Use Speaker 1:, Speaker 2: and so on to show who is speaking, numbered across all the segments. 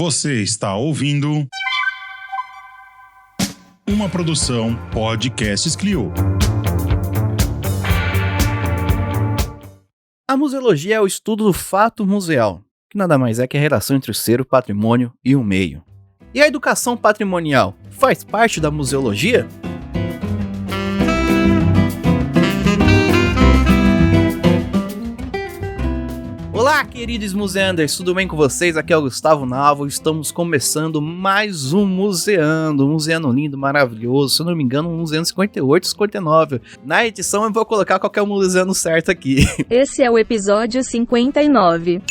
Speaker 1: Você está ouvindo uma produção Podcasts Clio.
Speaker 2: A museologia é o estudo do fato museal, que nada mais é que a relação entre o ser, o patrimônio e o meio. E a educação patrimonial faz parte da museologia? Olá, queridos museanders, tudo bem com vocês? Aqui é o Gustavo Navo, estamos começando mais um Museando, um museano lindo, maravilhoso, se eu não me engano, um museano 58, 59. Na edição eu vou colocar qual que é o museano certo aqui.
Speaker 3: Esse é o episódio 59.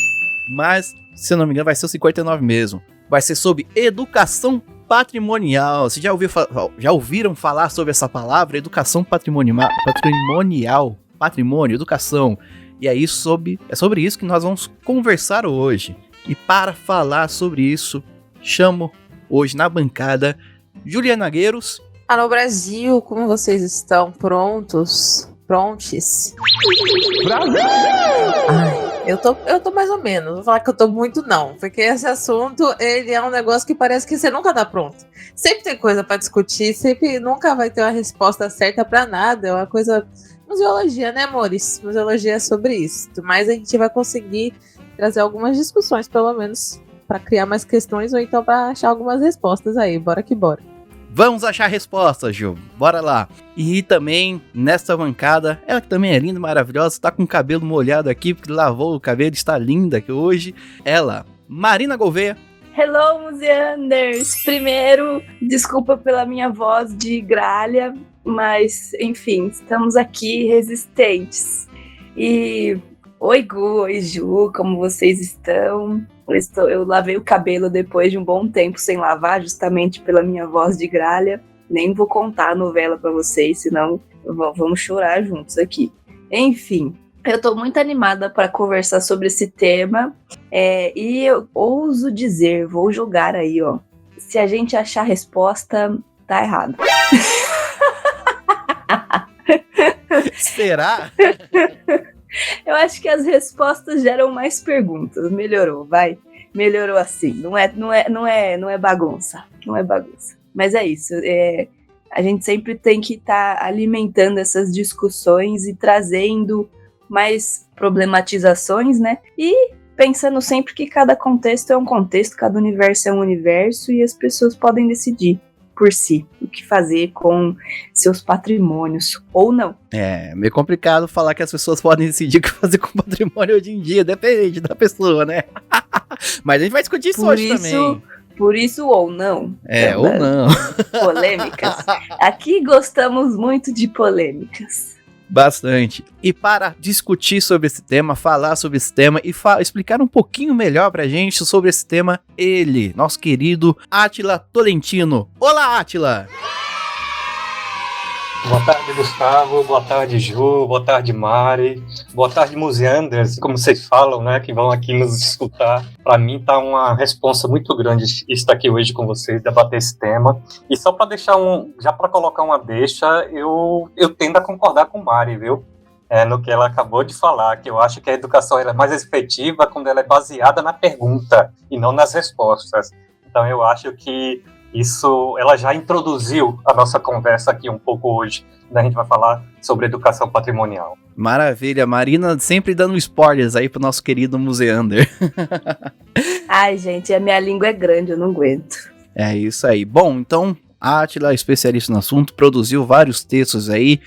Speaker 2: Mas, se eu não me engano, vai ser o 59 mesmo. Vai ser sobre educação patrimonial. Vocês já ouviram falar sobre essa palavra? Educação patrimonial, patrimônio, educação. E é sobre isso que nós vamos conversar hoje. E para falar sobre isso, chamo hoje na bancada Juliana Gueiros.
Speaker 4: Alô Brasil, como vocês estão? Prontos? Prontes? Brasil! Ai, eu tô mais ou menos, não vou falar que eu tô muito não, porque esse assunto, ele é um negócio que parece que você nunca tá pronto. Sempre tem coisa pra discutir, sempre nunca vai ter uma resposta certa pra nada, é uma coisa... Museologia, né, amores? Museologia é sobre isso. Mas a gente vai conseguir trazer algumas discussões, pelo menos, para criar mais questões ou então para achar algumas respostas aí. Bora que bora.
Speaker 2: Vamos achar respostas, Ju. Bora lá. E também, nessa bancada, ela que também é linda e maravilhosa, tá com o cabelo molhado aqui, porque lavou o cabelo, está linda aqui hoje. Ela, Marina Gouveia.
Speaker 5: Hello, museanders! Primeiro, desculpa pela minha voz de gralha, mas, enfim, estamos aqui resistentes. E, oi Gu, oi Ju, como vocês estão? Eu lavei o cabelo depois de um bom tempo sem lavar, justamente pela minha voz de gralha. Nem vou contar a novela pra vocês, senão vamos chorar juntos aqui. Enfim, eu tô muito animada para conversar sobre esse tema. E eu ouso dizer, vou jogar aí, ó. Se a gente achar a resposta, tá errado.
Speaker 2: Será?
Speaker 5: Eu acho que as respostas geram mais perguntas. Melhorou, vai. Melhorou assim. Não é bagunça. Não é bagunça. Mas é isso. A gente sempre tem que estar alimentando essas discussões e trazendo mais problematizações, né? E pensando sempre que cada contexto é um contexto, cada universo é um universo e as pessoas podem decidir por si o que fazer com seus patrimônios ou não.
Speaker 2: É meio complicado falar que as pessoas podem decidir o que fazer com o patrimônio hoje em dia, depende da pessoa, né? Mas a gente vai discutir isso hoje também.
Speaker 5: Por isso ou não.
Speaker 2: Ou não.
Speaker 5: Polêmicas. Aqui gostamos muito de polêmicas.
Speaker 2: Bastante. E para discutir sobre esse tema, falar sobre esse tema e explicar um pouquinho melhor pra gente sobre esse tema, ele, nosso querido Átila Tolentino. Olá, Átila!
Speaker 6: Boa tarde, Gustavo. Boa tarde, Ju. Boa tarde, Mari. Boa tarde, museanders, como vocês falam, né, que vão aqui nos escutar. Para mim tá uma responsa muito grande estar aqui hoje com vocês, debater esse tema. E só para deixar já para colocar uma deixa, eu tendo a concordar com Mari, viu? No que ela acabou de falar, que eu acho que a educação ela é mais efetiva quando ela é baseada na pergunta e não nas respostas. Então eu acho que isso, ela já introduziu a nossa conversa aqui um pouco hoje, né? A gente vai falar sobre educação patrimonial.
Speaker 2: Maravilha, Marina sempre dando spoilers aí pro nosso querido museander.
Speaker 5: Ai, gente, a minha língua é grande, eu não aguento.
Speaker 2: É isso aí. Bom, então, a Átila, especialista no assunto, produziu vários textos aí.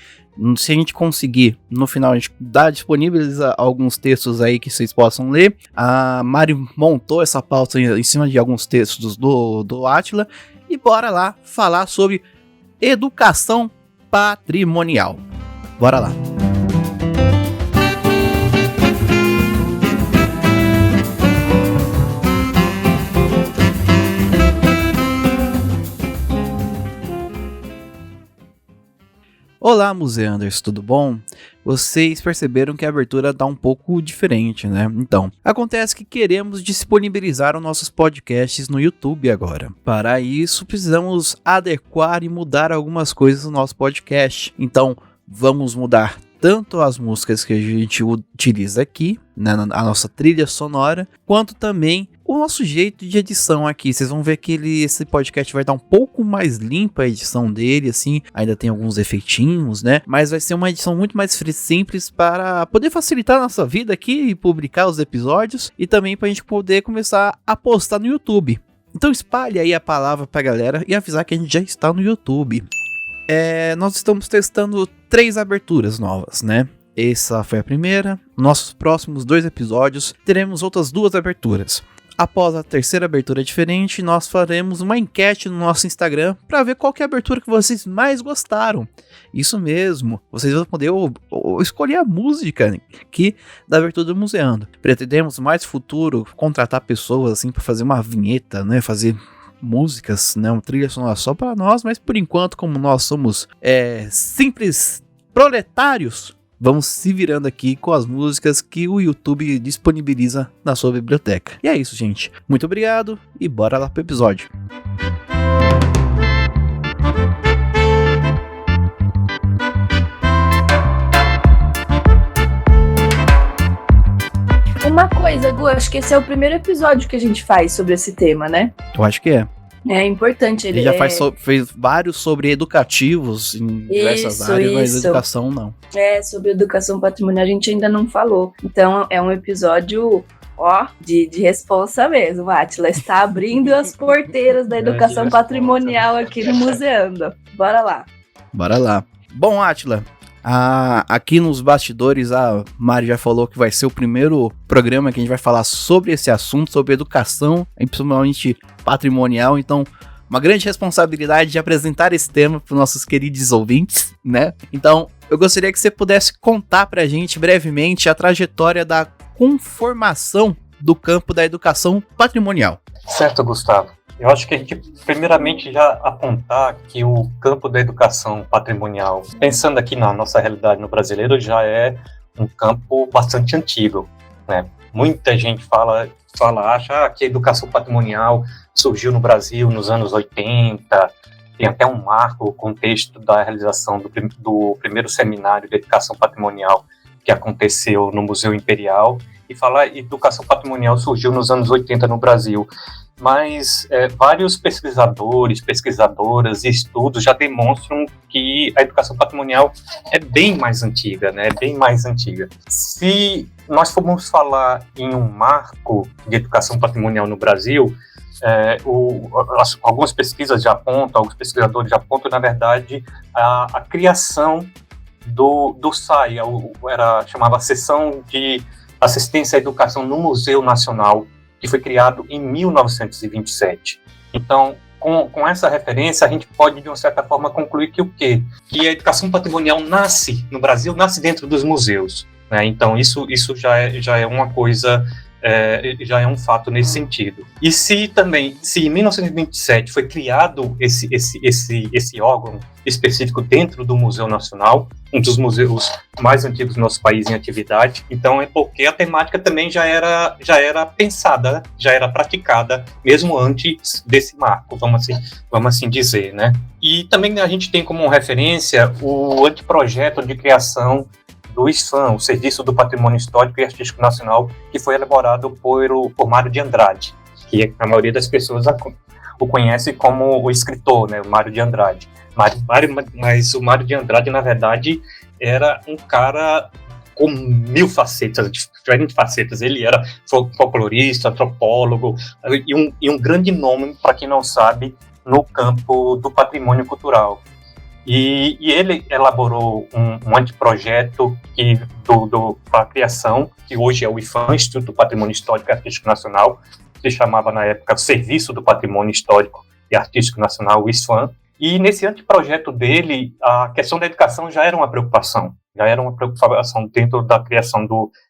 Speaker 2: Se a gente conseguir, no final, a gente disponibiliza alguns textos aí que vocês possam ler. A Mari montou essa pauta em cima de alguns textos do Átila. E bora lá falar sobre educação patrimonial. Bora lá. Olá, museanders, tudo bom? Vocês perceberam que a abertura tá um pouco diferente, né? Então, acontece que queremos disponibilizar os nossos podcasts no YouTube agora. Para isso, precisamos adequar e mudar algumas coisas no nosso podcast. Então, vamos mudar tanto as músicas que a gente utiliza aqui, né, a nossa trilha sonora, quanto também o nosso jeito de edição aqui. Vocês vão ver que esse podcast vai estar um pouco mais limpa a edição dele, assim, ainda tem alguns efeitinhos, né? Mas vai ser uma edição muito mais simples para poder facilitar a nossa vida aqui e publicar os episódios e também para a gente poder começar a postar no YouTube. Então espalhe aí a palavra pra galera e avisar que a gente já está no YouTube. Nós estamos testando 3 aberturas novas, né? Essa foi a primeira. Nossos próximos 2 episódios teremos outras 2 aberturas. Após a terceira abertura diferente, nós faremos uma enquete no nosso Instagram para ver qual que é a abertura que vocês mais gostaram. Isso mesmo, vocês vão poder escolher a música aqui da abertura do Museando. Pretendemos mais futuro contratar pessoas assim para fazer uma vinheta, né, fazer músicas, né, uma trilha sonora só para nós, mas por enquanto, como nós somos simples proletários, vamos se virando aqui com as músicas que o YouTube disponibiliza na sua biblioteca. E é isso, gente. Muito obrigado e bora lá pro episódio.
Speaker 5: Uma coisa, Gu, acho que esse é o primeiro episódio que a gente faz sobre esse tema, né?
Speaker 2: Eu acho que é.
Speaker 5: É importante.
Speaker 2: Ele já fez vários sobre educativos em diversas áreas, mas educação não.
Speaker 5: Sobre educação patrimonial a gente ainda não falou. Então é um episódio, de responsa mesmo. Átila está abrindo as porteiras da educação patrimonial aqui no Museando. Bora lá.
Speaker 2: Bora lá. Bom, Átila, aqui nos bastidores a Mari já falou que vai ser o primeiro programa que a gente vai falar sobre esse assunto, sobre educação, principalmente patrimonial, então uma grande responsabilidade de apresentar esse tema para os nossos queridos ouvintes, né? Então eu gostaria que você pudesse contar para a gente brevemente a trajetória da conformação do campo da educação patrimonial.
Speaker 6: Certo, Gustavo. Eu acho que a gente, primeiramente, já apontar que o campo da educação patrimonial, pensando aqui na nossa realidade no brasileiro, já é um campo bastante antigo, né? Muita gente acha que a educação patrimonial surgiu no Brasil nos anos 80, tem até um marco, o contexto da realização do primeiro seminário de educação patrimonial que aconteceu no Museu Imperial, e falar que educação patrimonial surgiu nos anos 80 no Brasil. Mas vários pesquisadoras e estudos já demonstram que a educação patrimonial é bem mais antiga, né? Bem mais antiga. Se nós formos falar em um marco de educação patrimonial no Brasil, algumas pesquisas já apontam, alguns pesquisadores já apontam, na verdade, a criação do SAI, chamava Seção de Assistência à Educação no Museu Nacional, que foi criado em 1927. Então, com essa referência, a gente pode, de uma certa forma, concluir que o quê? Que a educação patrimonial nasce no Brasil, nasce dentro dos museus, né? Então, isso já é uma coisa, já é um fato nesse sentido. E se em 1927 foi criado esse órgão específico dentro do Museu Nacional, um dos museus mais antigos do nosso país em atividade, então é porque a temática também já era pensada, já era praticada, mesmo antes desse marco, vamos assim dizer, né? E também a gente tem como referência o anteprojeto de criação do SFAM, o Serviço do Patrimônio Histórico e Artístico Nacional, que foi elaborado por Mário de Andrade, que a maioria das pessoas o conhece como o escritor, né, o Mário de Andrade. Mas o Mário de Andrade, na verdade, era um cara com 1000 facetas, diferentes facetas. Ele era folclorista, antropólogo e um grande nome, para quem não sabe, no campo do patrimônio cultural. E ele elaborou um anteprojeto para a criação, que hoje é o IFAM, Instituto do Patrimônio Histórico e Artístico Nacional, que se chamava na época Serviço do Patrimônio Histórico e Artístico Nacional, o ISFAM. E nesse anteprojeto dele, a questão da educação já era uma preocupação dentro da criação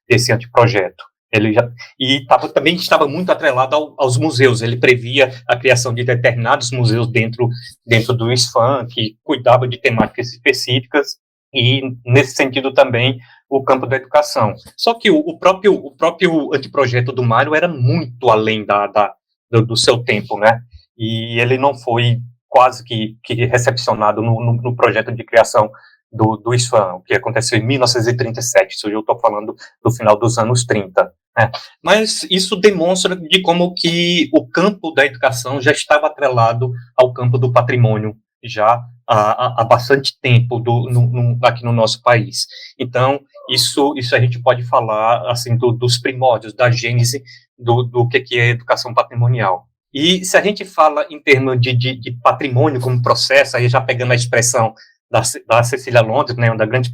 Speaker 6: desse anteprojeto. Também estava muito atrelado aos museus. Ele previa a criação de determinados museus dentro do ISFAM, que cuidava de temáticas específicas, e nesse sentido também o campo da educação. Só que o próprio anteprojeto do Mário era muito além do seu tempo, né? E ele não foi quase que recepcionado no projeto de criação do Islã, o que aconteceu em 1937, isso eu estou falando do final dos anos 30. Né? Mas isso demonstra de como que o campo da educação já estava atrelado ao campo do patrimônio, já há bastante tempo aqui no nosso país. Então, isso a gente pode falar assim, dos primórdios, da gênese do que é educação patrimonial. E se a gente fala em termos de patrimônio como processo, aí já pegando a expressão da Cecília Londres, né, uma das grandes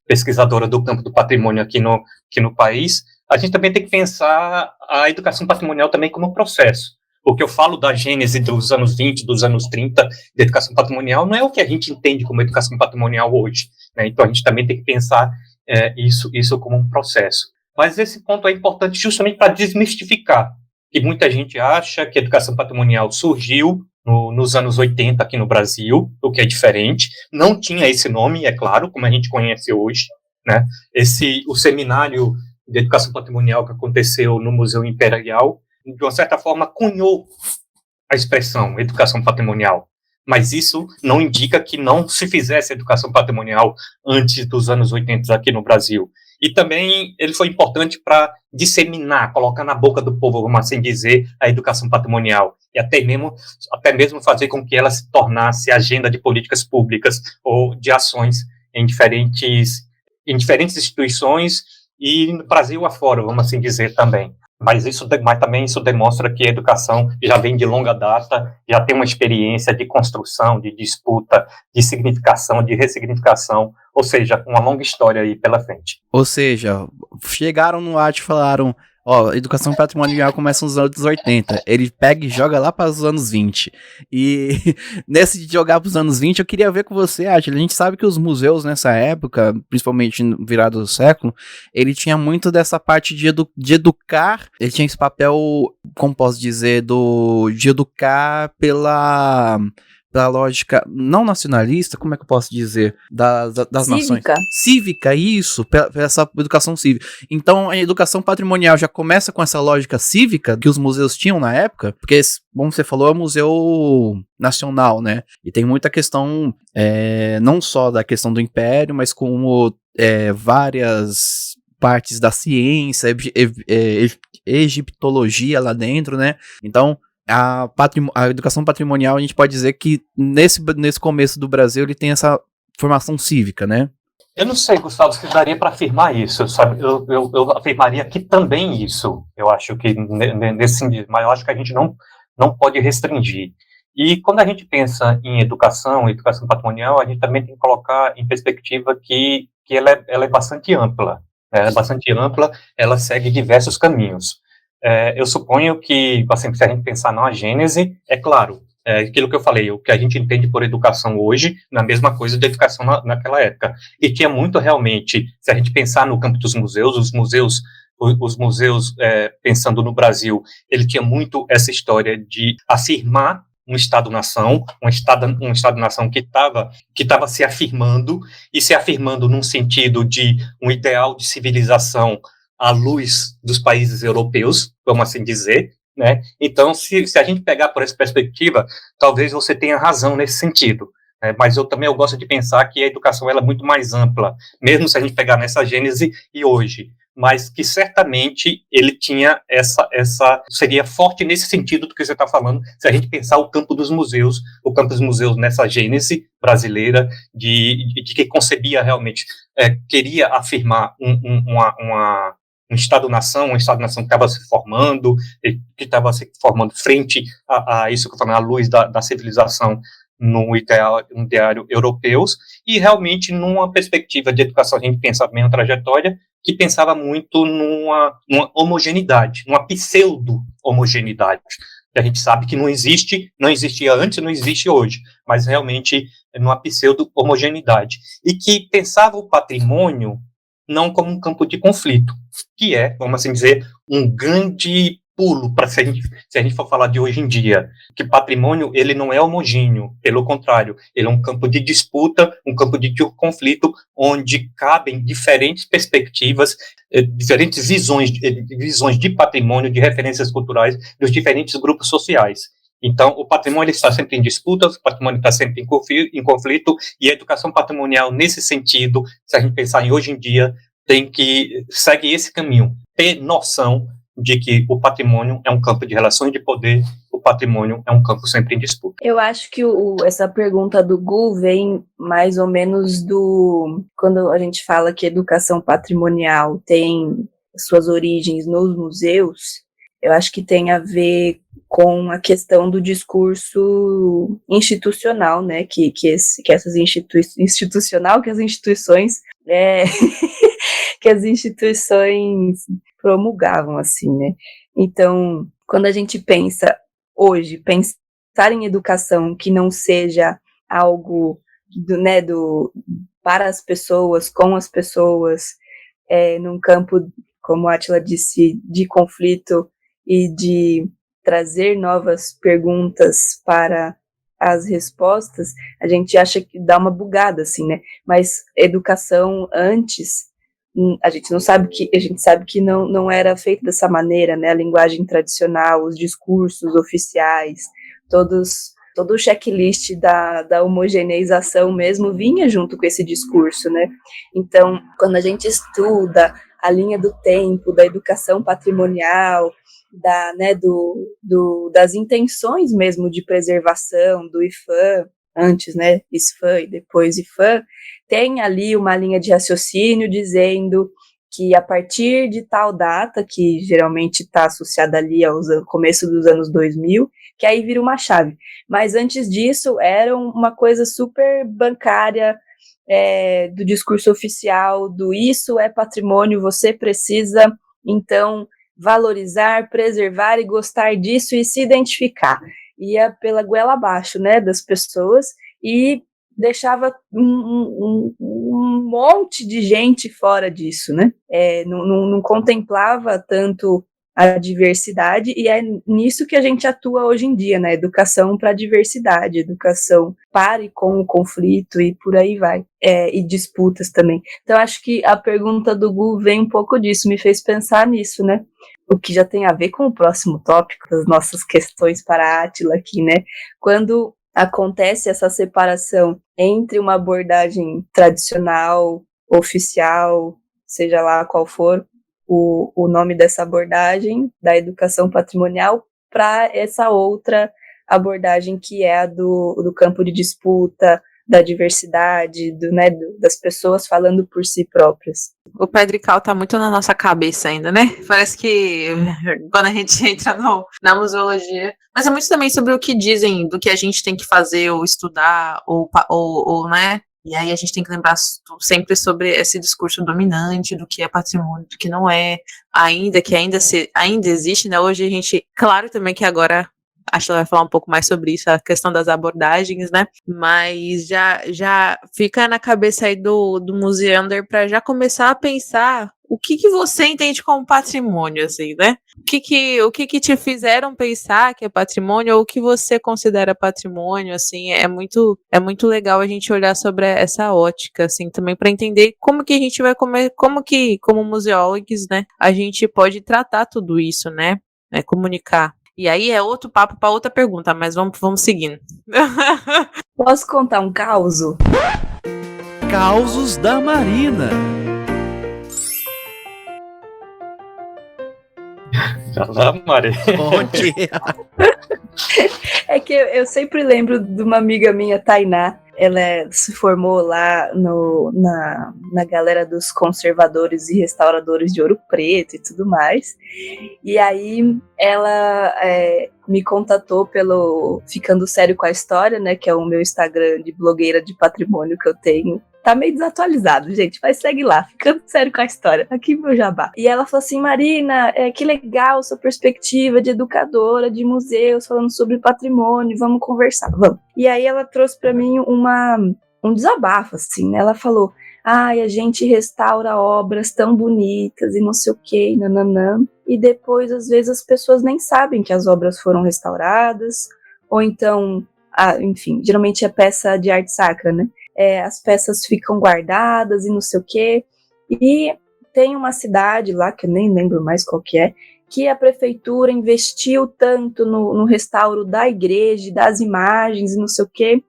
Speaker 6: pesquisadora do campo do patrimônio aqui no país, a gente também tem que pensar a educação patrimonial também como processo. O que eu falo da gênese dos anos 20, dos anos 30, de educação patrimonial, não é o que a gente entende como educação patrimonial hoje. Né? Então, a gente também tem que pensar isso como um processo. Mas esse ponto é importante justamente para desmistificar, que muita gente acha que a educação patrimonial surgiu nos anos 80 aqui no Brasil, o que é diferente. Não tinha esse nome, é claro, como a gente conhece hoje. Né? O seminário de educação patrimonial que aconteceu no Museu Imperial, de uma certa forma, cunhou a expressão educação patrimonial. Mas isso não indica que não se fizesse educação patrimonial antes dos anos 80 aqui no Brasil. E também ele foi importante para disseminar, colocar na boca do povo, vamos assim dizer, a educação patrimonial. E até mesmo fazer com que ela se tornasse agenda de políticas públicas ou de ações em diferentes instituições e no Brasil afora, vamos assim dizer também. Mas também isso demonstra que a educação já vem de longa data, já tem uma experiência de construção, de disputa, de significação, de ressignificação, ou seja, uma longa história aí pela frente.
Speaker 2: Ou seja, chegaram no AT e falaram, educação patrimonial começa nos anos 80, ele pega e joga lá para os anos 20, e nesse de jogar para os anos 20, eu queria ver com você, Átila. A gente sabe que os museus nessa época, principalmente no virado do século, ele tinha muito dessa parte de educar, ele tinha esse papel, como posso dizer, de educar pela lógica não nacionalista, como é que eu posso dizer? Das nações. Cívica, isso, essa educação cívica. Então, a educação patrimonial já começa com essa lógica cívica que os museus tinham na época, porque, como você falou, é um museu nacional, né? E tem muita questão, não só da questão do império, mas como várias partes da ciência, egiptologia lá dentro, né? Então, a educação patrimonial, a gente pode dizer que nesse começo do Brasil ele tem essa formação cívica, né?
Speaker 6: Eu não sei, Gustavo, se daria para afirmar isso, sabe? Eu afirmaria que também isso, eu acho que nesse sentido, mas eu acho que a gente não pode restringir. E quando a gente pensa em educação patrimonial, a gente também tem que colocar em perspectiva que ela é bastante ampla. Ela é bastante ampla, ela segue diversos caminhos. Eu suponho que, assim, se a gente pensar na gênese, é claro, aquilo que eu falei, o que a gente entende por educação hoje, na mesma coisa de educação naquela época. E tinha muito realmente, se a gente pensar no campo dos museus, os museus, pensando no Brasil, ele tinha muito essa história de afirmar um Estado-nação, um Estado-nação que estava se afirmando, e se afirmando num sentido de um ideal de civilização à luz dos países europeus, vamos assim dizer, né? Então, se a gente pegar por essa perspectiva, talvez você tenha razão nesse sentido, né? Mas eu gosto de pensar que a educação ela é muito mais ampla, mesmo se a gente pegar nessa gênese e hoje, mas que certamente ele tinha seria forte nesse sentido do que você está falando, se a gente pensar o campo dos museus nessa gênese brasileira, de que concebia realmente, queria afirmar um Estado-nação que estava se formando, frente a isso que eu falei, à luz da civilização no ideário europeus, e realmente numa perspectiva de educação, a gente pensa bem a trajetória, que pensava muito numa homogeneidade, numa pseudo-homogeneidade, que a gente sabe que não existia antes, não existe hoje, mas realmente numa pseudo-homogeneidade, e que pensava o patrimônio não como um campo de conflito, que vamos assim dizer, um grande pulo para se a gente for falar de hoje em dia, que patrimônio ele não é homogêneo, pelo contrário, ele é um campo de disputa, um campo de conflito, onde cabem diferentes perspectivas, diferentes visões de patrimônio, de referências culturais dos diferentes grupos sociais. Então, o patrimônio está sempre em disputa, o patrimônio está sempre em conflito, e a educação patrimonial, nesse sentido, se a gente pensar em hoje em dia, segue esse caminho, ter noção de que o patrimônio é um campo de relações de poder, o patrimônio é um campo sempre em disputa.
Speaker 5: Eu acho que essa pergunta do Gu vem mais ou menos quando a gente fala que educação patrimonial tem suas origens nos museus, eu acho que tem a ver com a questão do discurso institucional, né, que as instituições que as instituições promulgavam, assim, né. Então, quando a gente pensa hoje, pensar em educação que não seja algo para as pessoas, com as pessoas, num campo, como a Átila disse, de conflito e de trazer novas perguntas para as respostas, a gente acha que dá uma bugada, assim, né? Mas educação antes, a gente sabe que não era feito dessa maneira, né? A linguagem tradicional, os discursos oficiais, todo o checklist da homogeneização mesmo vinha junto com esse discurso, né? Então, quando a gente estuda a linha do tempo, da educação patrimonial, das intenções mesmo de preservação, do IFAM, antes, né, ISFAM e depois IFAM, tem ali uma linha de raciocínio dizendo que a partir de tal data, que geralmente está associada ali ao começo dos anos 2000, que aí vira uma chave. Mas antes disso, era uma coisa super bancária, do discurso oficial, do isso é patrimônio, você precisa, então, valorizar, preservar e gostar disso e se identificar. Ia pela goela abaixo, né, das pessoas e deixava um monte de gente fora disso, né? Não contemplava tanto a diversidade, e é nisso que a gente atua hoje em dia, né? Educação para a diversidade, educação pare com o conflito e por aí vai, e disputas também. Então, acho que a pergunta do Gu vem um pouco disso, me fez pensar nisso, né? O que já tem a ver com o próximo tópico das nossas questões para a Átila aqui, né? Quando acontece essa separação entre uma abordagem tradicional, oficial, seja lá qual for o nome dessa abordagem, da educação patrimonial, para essa outra abordagem que é a do campo de disputa, da diversidade, das pessoas falando por si próprias.
Speaker 4: O Pedrical tá muito na nossa cabeça ainda, né? Parece que quando a gente entra na museologia. Mas é muito também sobre o que dizem, do que a gente tem que fazer, ou estudar, ou né? E aí a gente tem que lembrar sempre sobre esse discurso dominante do que é patrimônio, do que não é, ainda existe, né? Hoje a gente, claro também que agora acho que ela vai falar um pouco mais sobre isso, a questão das abordagens, né? Mas já fica na cabeça aí do Museander para já começar a pensar o que você entende como patrimônio, assim, né? O que te fizeram pensar que é patrimônio, ou o que você considera patrimônio, assim, é muito legal a gente olhar sobre essa ótica, assim, também para entender como que a gente vai como museólogos, né, a gente pode tratar tudo isso, né, comunicar. E aí é outro papo para outra pergunta, mas vamos seguindo.
Speaker 5: Posso contar um causo?
Speaker 2: Causos da Marina.
Speaker 6: Lá, Mari.
Speaker 2: Onde?
Speaker 5: É que eu sempre lembro de uma amiga minha, Tainá. Ela se formou lá na galera dos conservadores e restauradores de Ouro Preto e tudo mais. E aí ela me contatou pelo Ficando Sério com a História, né? Que é o meu Instagram de blogueira de patrimônio que eu tenho. Tá meio desatualizado, gente, mas segue lá, Ficando Sério com a História, aqui meu jabá. E ela falou assim, Marina, que legal sua perspectiva de educadora de museus, falando sobre patrimônio, vamos conversar, vamos. E aí ela trouxe pra mim um desabafo, assim, né? Ela falou, a gente restaura obras tão bonitas e não sei o que, nananã, e depois, às vezes, as pessoas nem sabem que as obras foram restauradas, ou então, enfim, geralmente é peça de arte sacra, né? As peças ficam guardadas e não sei o quê. E tem uma cidade lá, que eu nem lembro mais qual que que a prefeitura investiu tanto no restauro da igreja, das imagens e não sei o quê,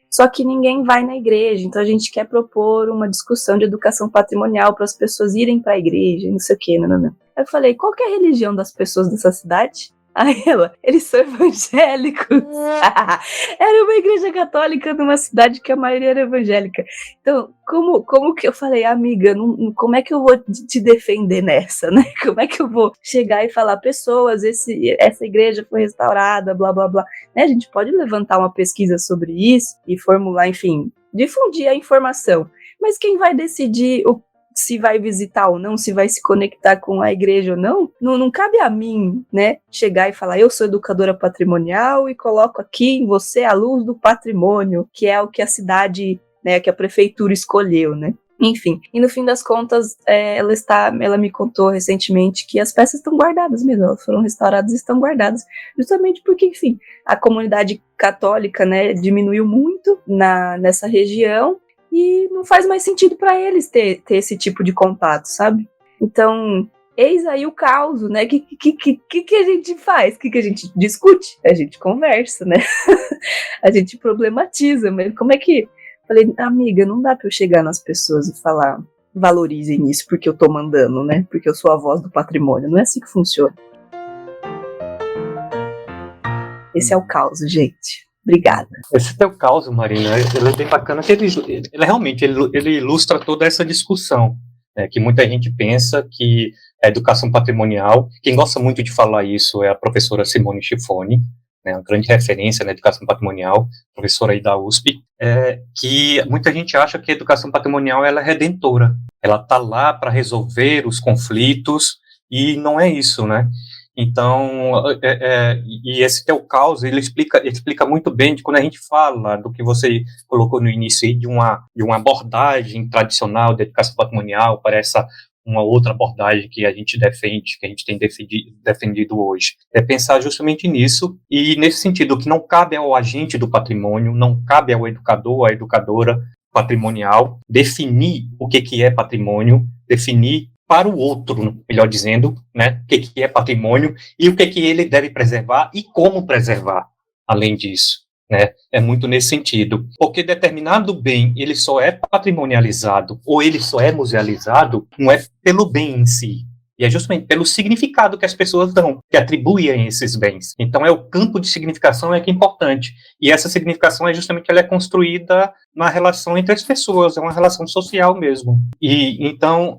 Speaker 5: só que ninguém vai na igreja, então a gente quer propor uma discussão de educação patrimonial para as pessoas irem para a igreja, não sei o quê, não. Aí eu falei, qual que é a religião das pessoas dessa cidade? Aí ela, eles são evangélicos. Era uma igreja católica numa cidade que a maioria era evangélica. Então, como que eu falei, amiga, como é que eu vou te defender nessa, né? Como é que eu vou chegar e falar, pessoas, essa igreja foi restaurada, blá, blá, blá. Né? A gente pode levantar uma pesquisa sobre isso e formular, enfim, difundir a informação. Mas quem vai decidir se vai visitar ou não, se vai se conectar com a igreja ou não cabe a mim, né, chegar e falar, eu sou educadora patrimonial e coloco aqui em você a luz do patrimônio, que é o que a cidade, né, que a prefeitura escolheu, né. Enfim, e no fim das contas, ela me contou recentemente que as peças estão guardadas mesmo, elas foram restauradas e estão guardadas, justamente porque, enfim, a comunidade católica, né, diminuiu muito nessa região, e não faz mais sentido para eles ter esse tipo de contato, sabe? Então, eis aí o caos, né? O que a gente faz? O que a gente discute? A gente conversa, né? A gente problematiza, mas como é que... Falei, amiga, não dá para eu chegar nas pessoas e falar, valorizem isso porque eu tô mandando, né? Porque eu sou a voz do patrimônio. Não é assim que funciona. Esse é o caos, gente. Obrigada.
Speaker 6: Esse teu caso, Marina, ele é bem bacana, que ele realmente ilustra toda essa discussão, né, que muita gente pensa que a educação patrimonial, quem gosta muito de falar isso é a professora Simone Schifoni, né, uma grande referência na educação patrimonial, professora aí da USP, que muita gente acha que a educação patrimonial ela é redentora, ela está lá para resolver os conflitos, e não é isso, né? Então, e esse teu caso, ele explica muito bem de quando a gente fala do que você colocou no início aí, de uma abordagem tradicional de educação patrimonial para essa uma outra abordagem que a gente defende, que a gente tem defendido hoje. É pensar justamente nisso, e nesse sentido, que não cabe ao agente do patrimônio, não cabe ao educador, à educadora patrimonial, definir o que é patrimônio, definir para o outro, melhor dizendo, né, o que é patrimônio e o que ele deve preservar e como preservar, além disso, né, é muito nesse sentido, porque determinado bem, ele só é patrimonializado ou ele só é musealizado, não é pelo bem em si, e é justamente pelo significado que as pessoas dão, que atribuem a esses bens. Então, o campo de significação que é importante. E essa significação justamente ela é construída na relação entre as pessoas, é uma relação social mesmo. E então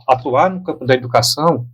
Speaker 6: atuar no campo da educação,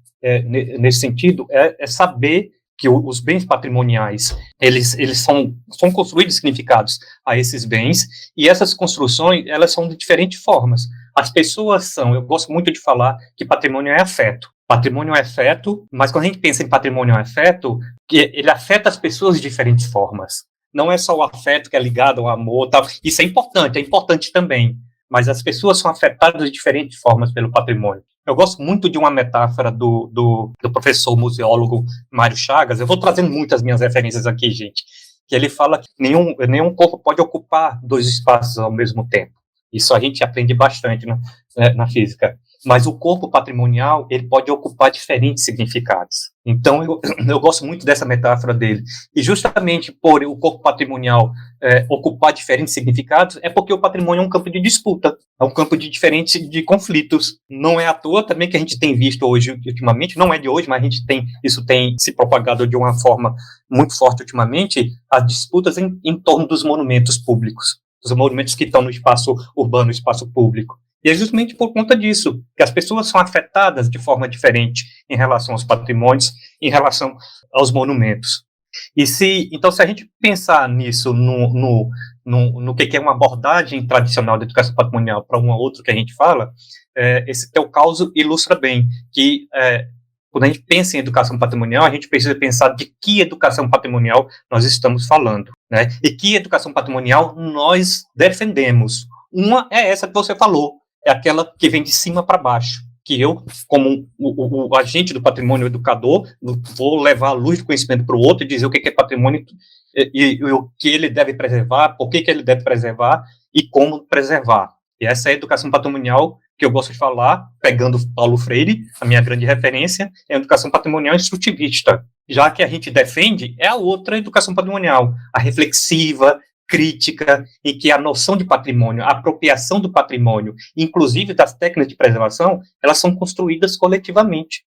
Speaker 6: nesse sentido, é saber que os bens patrimoniais, eles são construídos significados a esses bens, e essas construções, elas são de diferentes formas. As pessoas eu gosto muito de falar que patrimônio é afeto. Patrimônio é afeto, mas quando a gente pensa em patrimônio é afeto, ele afeta as pessoas de diferentes formas. Não é só o afeto que é ligado ao amor, tal. Isso é importante também, mas as pessoas são afetadas de diferentes formas pelo patrimônio. Eu gosto muito de uma metáfora do professor museólogo Mário Chagas, eu vou trazendo muitas minhas referências aqui, gente, que ele fala que nenhum corpo pode ocupar dois espaços ao mesmo tempo. Isso a gente aprende bastante na física. Mas o corpo patrimonial, ele pode ocupar diferentes significados. Então, eu gosto muito dessa metáfora dele. E justamente por o corpo patrimonial ocupar diferentes significados, é porque o patrimônio é um campo de disputa, é um campo de diferentes conflitos. Não é à toa também que a gente tem visto hoje, ultimamente, não é de hoje, mas isso tem se propagado de uma forma muito forte ultimamente, as disputas em torno dos monumentos públicos, os monumentos que estão no espaço urbano, no espaço público. E é justamente por conta disso, que as pessoas são afetadas de forma diferente em relação aos patrimônios, em relação aos monumentos. Então, se a gente pensar nisso no que é uma abordagem tradicional da educação patrimonial para uma outra que a gente fala, esse teu caso ilustra bem que quando a gente pensa em educação patrimonial, a gente precisa pensar de que educação patrimonial nós estamos falando, né? E que educação patrimonial nós defendemos. Uma é essa que você falou, é aquela que vem de cima para baixo, que eu, como o agente do patrimônio, o educador, vou levar a luz do conhecimento para o outro e dizer o que é patrimônio e o que ele deve preservar, por que ele deve preservar e como preservar. E essa é a educação patrimonial que eu gosto de falar, pegando Paulo Freire, a minha grande referência, é a educação patrimonial instrutivista. Já que a gente defende, é a outra educação patrimonial, a reflexiva, crítica, em que a noção de patrimônio, a apropriação do patrimônio, inclusive das técnicas de preservação, elas são construídas coletivamente,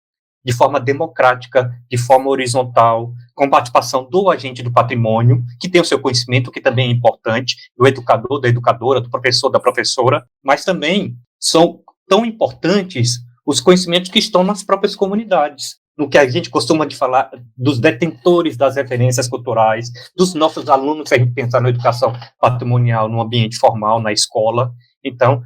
Speaker 6: de forma democrática, de forma horizontal, com participação do agente do patrimônio, que tem o seu conhecimento, que também é importante, do educador, da educadora, do professor, da professora, mas também são tão importantes os conhecimentos que estão nas próprias comunidades, no que a gente costuma de falar dos detentores das referências culturais, dos nossos alunos, se a gente pensar na educação patrimonial no ambiente formal, na escola. Então,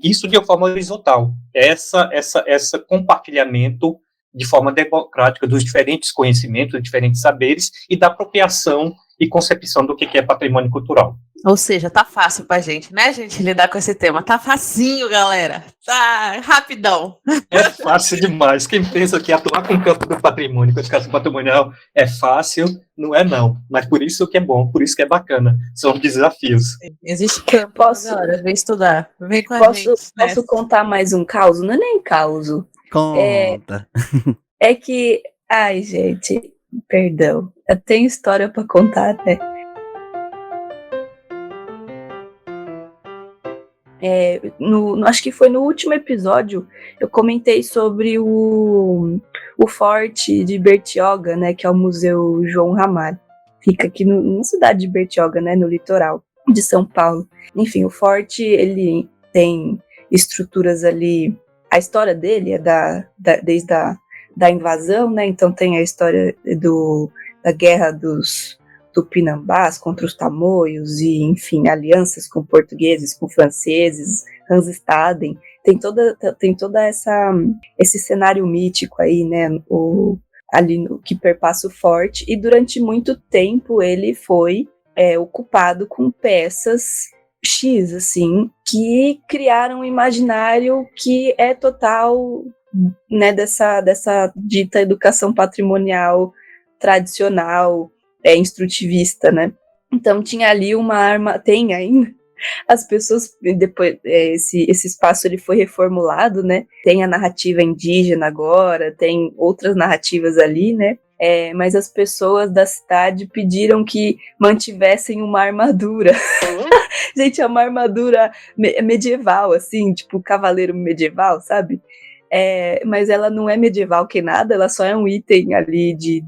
Speaker 6: isso de uma forma horizontal, esse compartilhamento de forma democrática dos diferentes conhecimentos, dos diferentes saberes e da apropriação e concepção do que é patrimônio cultural.
Speaker 4: Ou seja, tá fácil pra gente, né, gente, lidar com esse tema. Tá facinho, galera. Tá rapidão.
Speaker 6: É fácil demais. Quem pensa que atuar com o campo do patrimônio, com a educação patrimonial, é fácil, não é não. Mas por isso que é bom, por isso que é bacana. São desafios.
Speaker 4: Existe campo, galera. Vem estudar. Vem com a gente.
Speaker 5: Posso contar mais um caos? Não é nem caos.
Speaker 2: Conta.
Speaker 5: É que... Ai, gente, perdão. Eu tenho história pra contar, né? Acho que foi no último episódio, eu comentei sobre o Forte de Bertioga, né, que é o Museu João Ramalho. Fica aqui na cidade de Bertioga, né, no litoral de São Paulo. Enfim, o Forte, ele tem estruturas ali, a história dele é desde a da invasão, né, então tem a história da guerra dos Tupinambás contra os Tamoios e, enfim, alianças com portugueses, com franceses, Hansestaden, tem toda esse cenário mítico aí, né, que perpassa o forte, e durante muito tempo ele foi ocupado com peças X, assim, que criaram um imaginário que é total, né, dessa dita educação patrimonial tradicional, instrutivista, né? Então tinha ali uma arma, tem ainda, as pessoas, depois, esse espaço ele foi reformulado, né? Tem a narrativa indígena agora, tem outras narrativas ali, né? Mas as pessoas da cidade pediram que mantivessem uma armadura. Gente, é uma armadura medieval, assim, tipo cavaleiro medieval, sabe? Mas ela não é medieval que nada, ela só é um item ali de...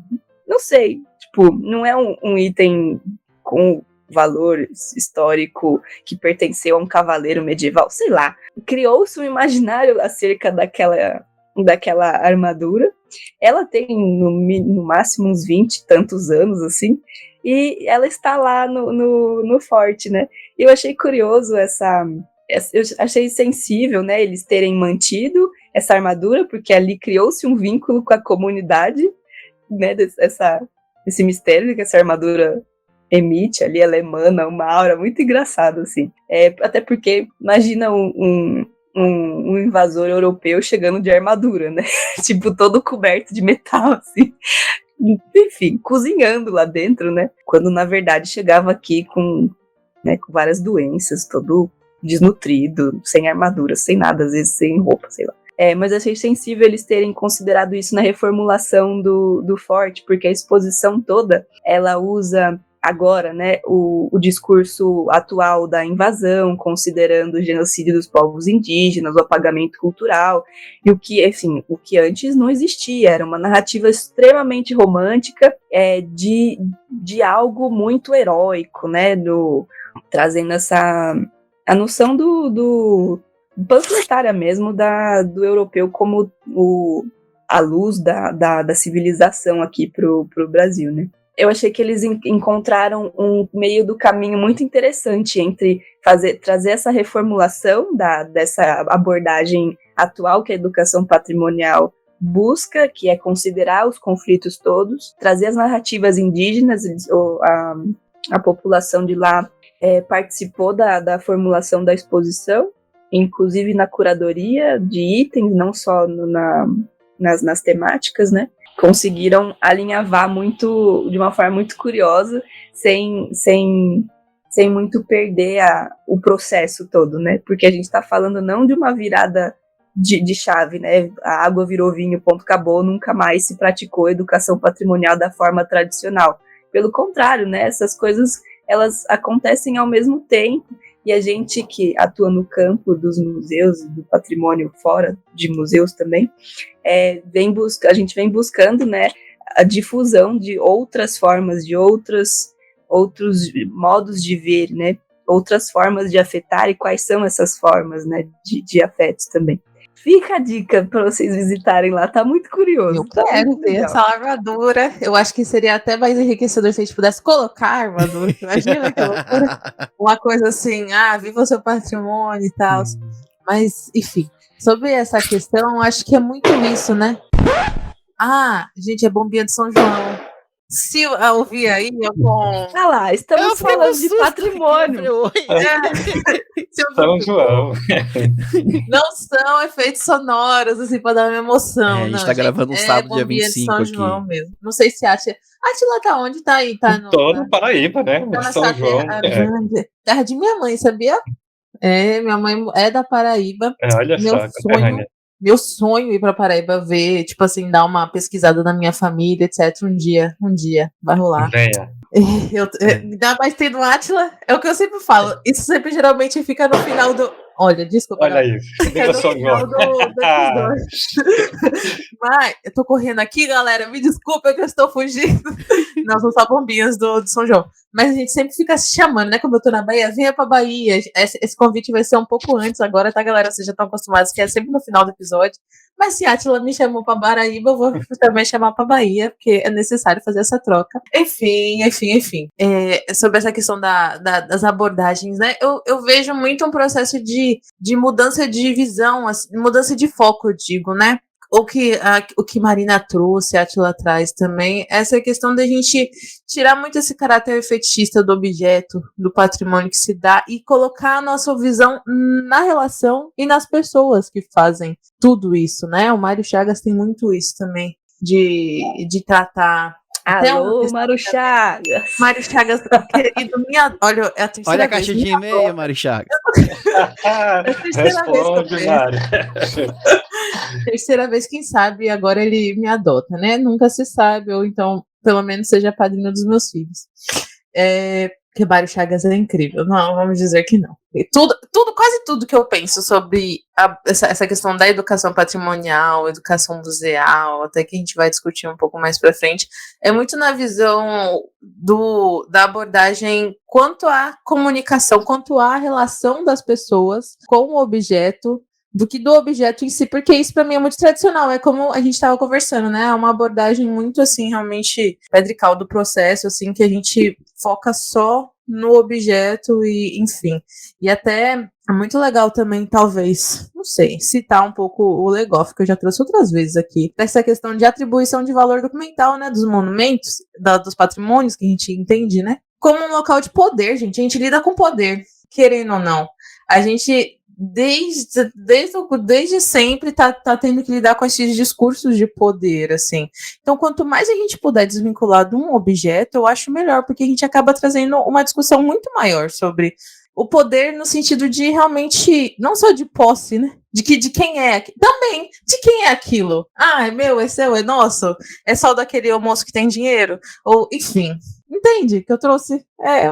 Speaker 5: Não sei, tipo, não é um item com valor histórico que pertenceu a um cavaleiro medieval, sei lá. Criou-se um imaginário acerca daquela armadura. Ela tem no máximo uns 20 e tantos anos, assim, e ela está lá no forte, né? Eu achei curioso eu achei sensível, né, eles terem mantido essa armadura, porque ali criou-se um vínculo com a comunidade, né, esse mistério que essa armadura emite ali, ela emana uma aura muito engraçada, assim. Até porque, imagina um invasor europeu chegando de armadura, né? Tipo, todo coberto de metal, assim. Enfim, cozinhando lá dentro, né? Quando, na verdade, chegava aqui com várias doenças, todo desnutrido, sem armadura, sem nada, às vezes sem roupa, sei lá. Mas eu achei sensível eles terem considerado isso na reformulação do forte, porque a exposição toda, ela usa agora, né, o discurso atual da invasão, considerando o genocídio dos povos indígenas, o apagamento cultural, e o que antes não existia, era uma narrativa extremamente romântica, de algo muito heróico, né, trazendo a noção do panfletária mesmo do europeu como a luz da civilização aqui pro Brasil, né? Eu achei que eles encontraram um meio do caminho muito interessante entre trazer essa reformulação dessa abordagem atual que a educação patrimonial busca, que é considerar os conflitos todos, trazer as narrativas indígenas, a população de lá participou da formulação da exposição, inclusive na curadoria de itens, não só nas temáticas, né? Conseguiram alinhavar de uma forma muito curiosa, sem sem muito perder o processo todo, né? Porque a gente está falando não de uma virada de chave, né? A água virou vinho, ponto, acabou, nunca mais se praticou educação patrimonial da forma tradicional. Pelo contrário, né? Essas coisas, elas acontecem ao mesmo tempo, e a gente que atua no campo dos museus, do patrimônio fora de museus também, a gente vem buscando, né, a difusão de outras formas, de outros modos de ver, né? Outras formas de afetar, e quais são essas formas, né, de afetos também. Fica a dica para vocês visitarem lá, tá muito curioso.
Speaker 4: Eu quero ver essa armadura. Eu acho que seria até mais enriquecedor se a gente pudesse colocar a armadura. Imagina que loucura. Uma coisa assim, viva o seu patrimônio e tal. Mas, enfim, sobre essa questão, acho que é muito isso, né? Gente, é bombinha de São João. Se eu ouvir aí,
Speaker 5: Ah lá, estamos falando de patrimônio.
Speaker 6: São João.
Speaker 4: Não são efeitos sonoros, assim, pra dar uma emoção.
Speaker 2: A gente tá gravando um sábado, dia 25
Speaker 4: São
Speaker 2: aqui.
Speaker 4: João mesmo. Não sei se a Atila tá onde? Tá aí?
Speaker 6: Tô no Paraíba, né?
Speaker 4: Tá
Speaker 6: São João.
Speaker 4: Terra de minha mãe, sabia? Minha mãe é da Paraíba.
Speaker 6: Olha só,
Speaker 4: Meu sonho ir pra Paraíba ver, tipo assim, dar uma pesquisada na minha família, etc. Um dia, vai rolar.
Speaker 6: Venha.
Speaker 4: Ainda mais tendo Átila, é o que eu sempre falo. Isso sempre geralmente fica no final do. Olha, desculpa.
Speaker 6: Olha isso.
Speaker 4: É no final do episódio. Mas, eu tô correndo aqui, galera. Me desculpa que eu estou fugindo. Não, são só bombinhas do São João. Mas a gente sempre fica se chamando, né? Como eu tô na Bahia, venha pra Bahia. Esse convite vai ser um pouco antes agora, tá, galera? Vocês já estão acostumados que é sempre no final do episódio. Mas se a Átila me chamou pra Paraíba, eu vou também chamar pra Bahia, porque é necessário fazer essa troca. Enfim. Sobre essa questão das abordagens, né? Eu vejo muito um processo de mudança de visão, mudança de foco, eu digo, né? O que Marina trouxe, a Átila traz também, essa questão da gente tirar muito esse caráter fetichista do objeto, do patrimônio que se dá, e colocar a nossa visão na relação e nas pessoas que fazem tudo isso, né? O Mário Chagas tem muito isso também, de tratar...
Speaker 5: Alô, Mário Chagas.
Speaker 4: Mário Chagas, querido, olha, é a terceira
Speaker 2: olha a caixa de e-mail, Mário Chagas.
Speaker 6: Responde, Mário.
Speaker 4: Terceira vez, quem sabe, agora ele me adota, né? Nunca se sabe, ou então, pelo menos, seja padrinho dos meus filhos. Porque Mário Chagas é incrível. Não, vamos dizer que não. E quase tudo que eu penso sobre essa questão da educação patrimonial, educação museal, até que a gente vai discutir um pouco mais pra frente, é muito na visão da abordagem quanto à comunicação, quanto à relação das pessoas com o objeto, do que do objeto em si, porque isso para mim é muito tradicional, é como a gente estava conversando, né, é uma abordagem muito, assim, realmente pedrical do processo, assim, que a gente foca só no objeto e, enfim, e até é muito legal também, talvez, não sei, citar um pouco o Legoff, que eu já trouxe outras vezes aqui, dessa questão de atribuição de valor documental, né, dos monumentos, dos patrimônios, que a gente entende, né, como um local de poder, gente, a gente lida com poder, querendo ou não, a gente... Desde sempre tá tendo que lidar com esses discursos de poder, assim. Então, quanto mais a gente puder desvincular de um objeto, eu acho melhor, porque a gente acaba trazendo uma discussão muito maior sobre o poder no sentido de realmente, não só de posse, né? De quem é, também, de quem é aquilo. É meu, é seu, é nosso, é só daquele almoço que tem dinheiro, ou, enfim... Entende? Que eu trouxe. É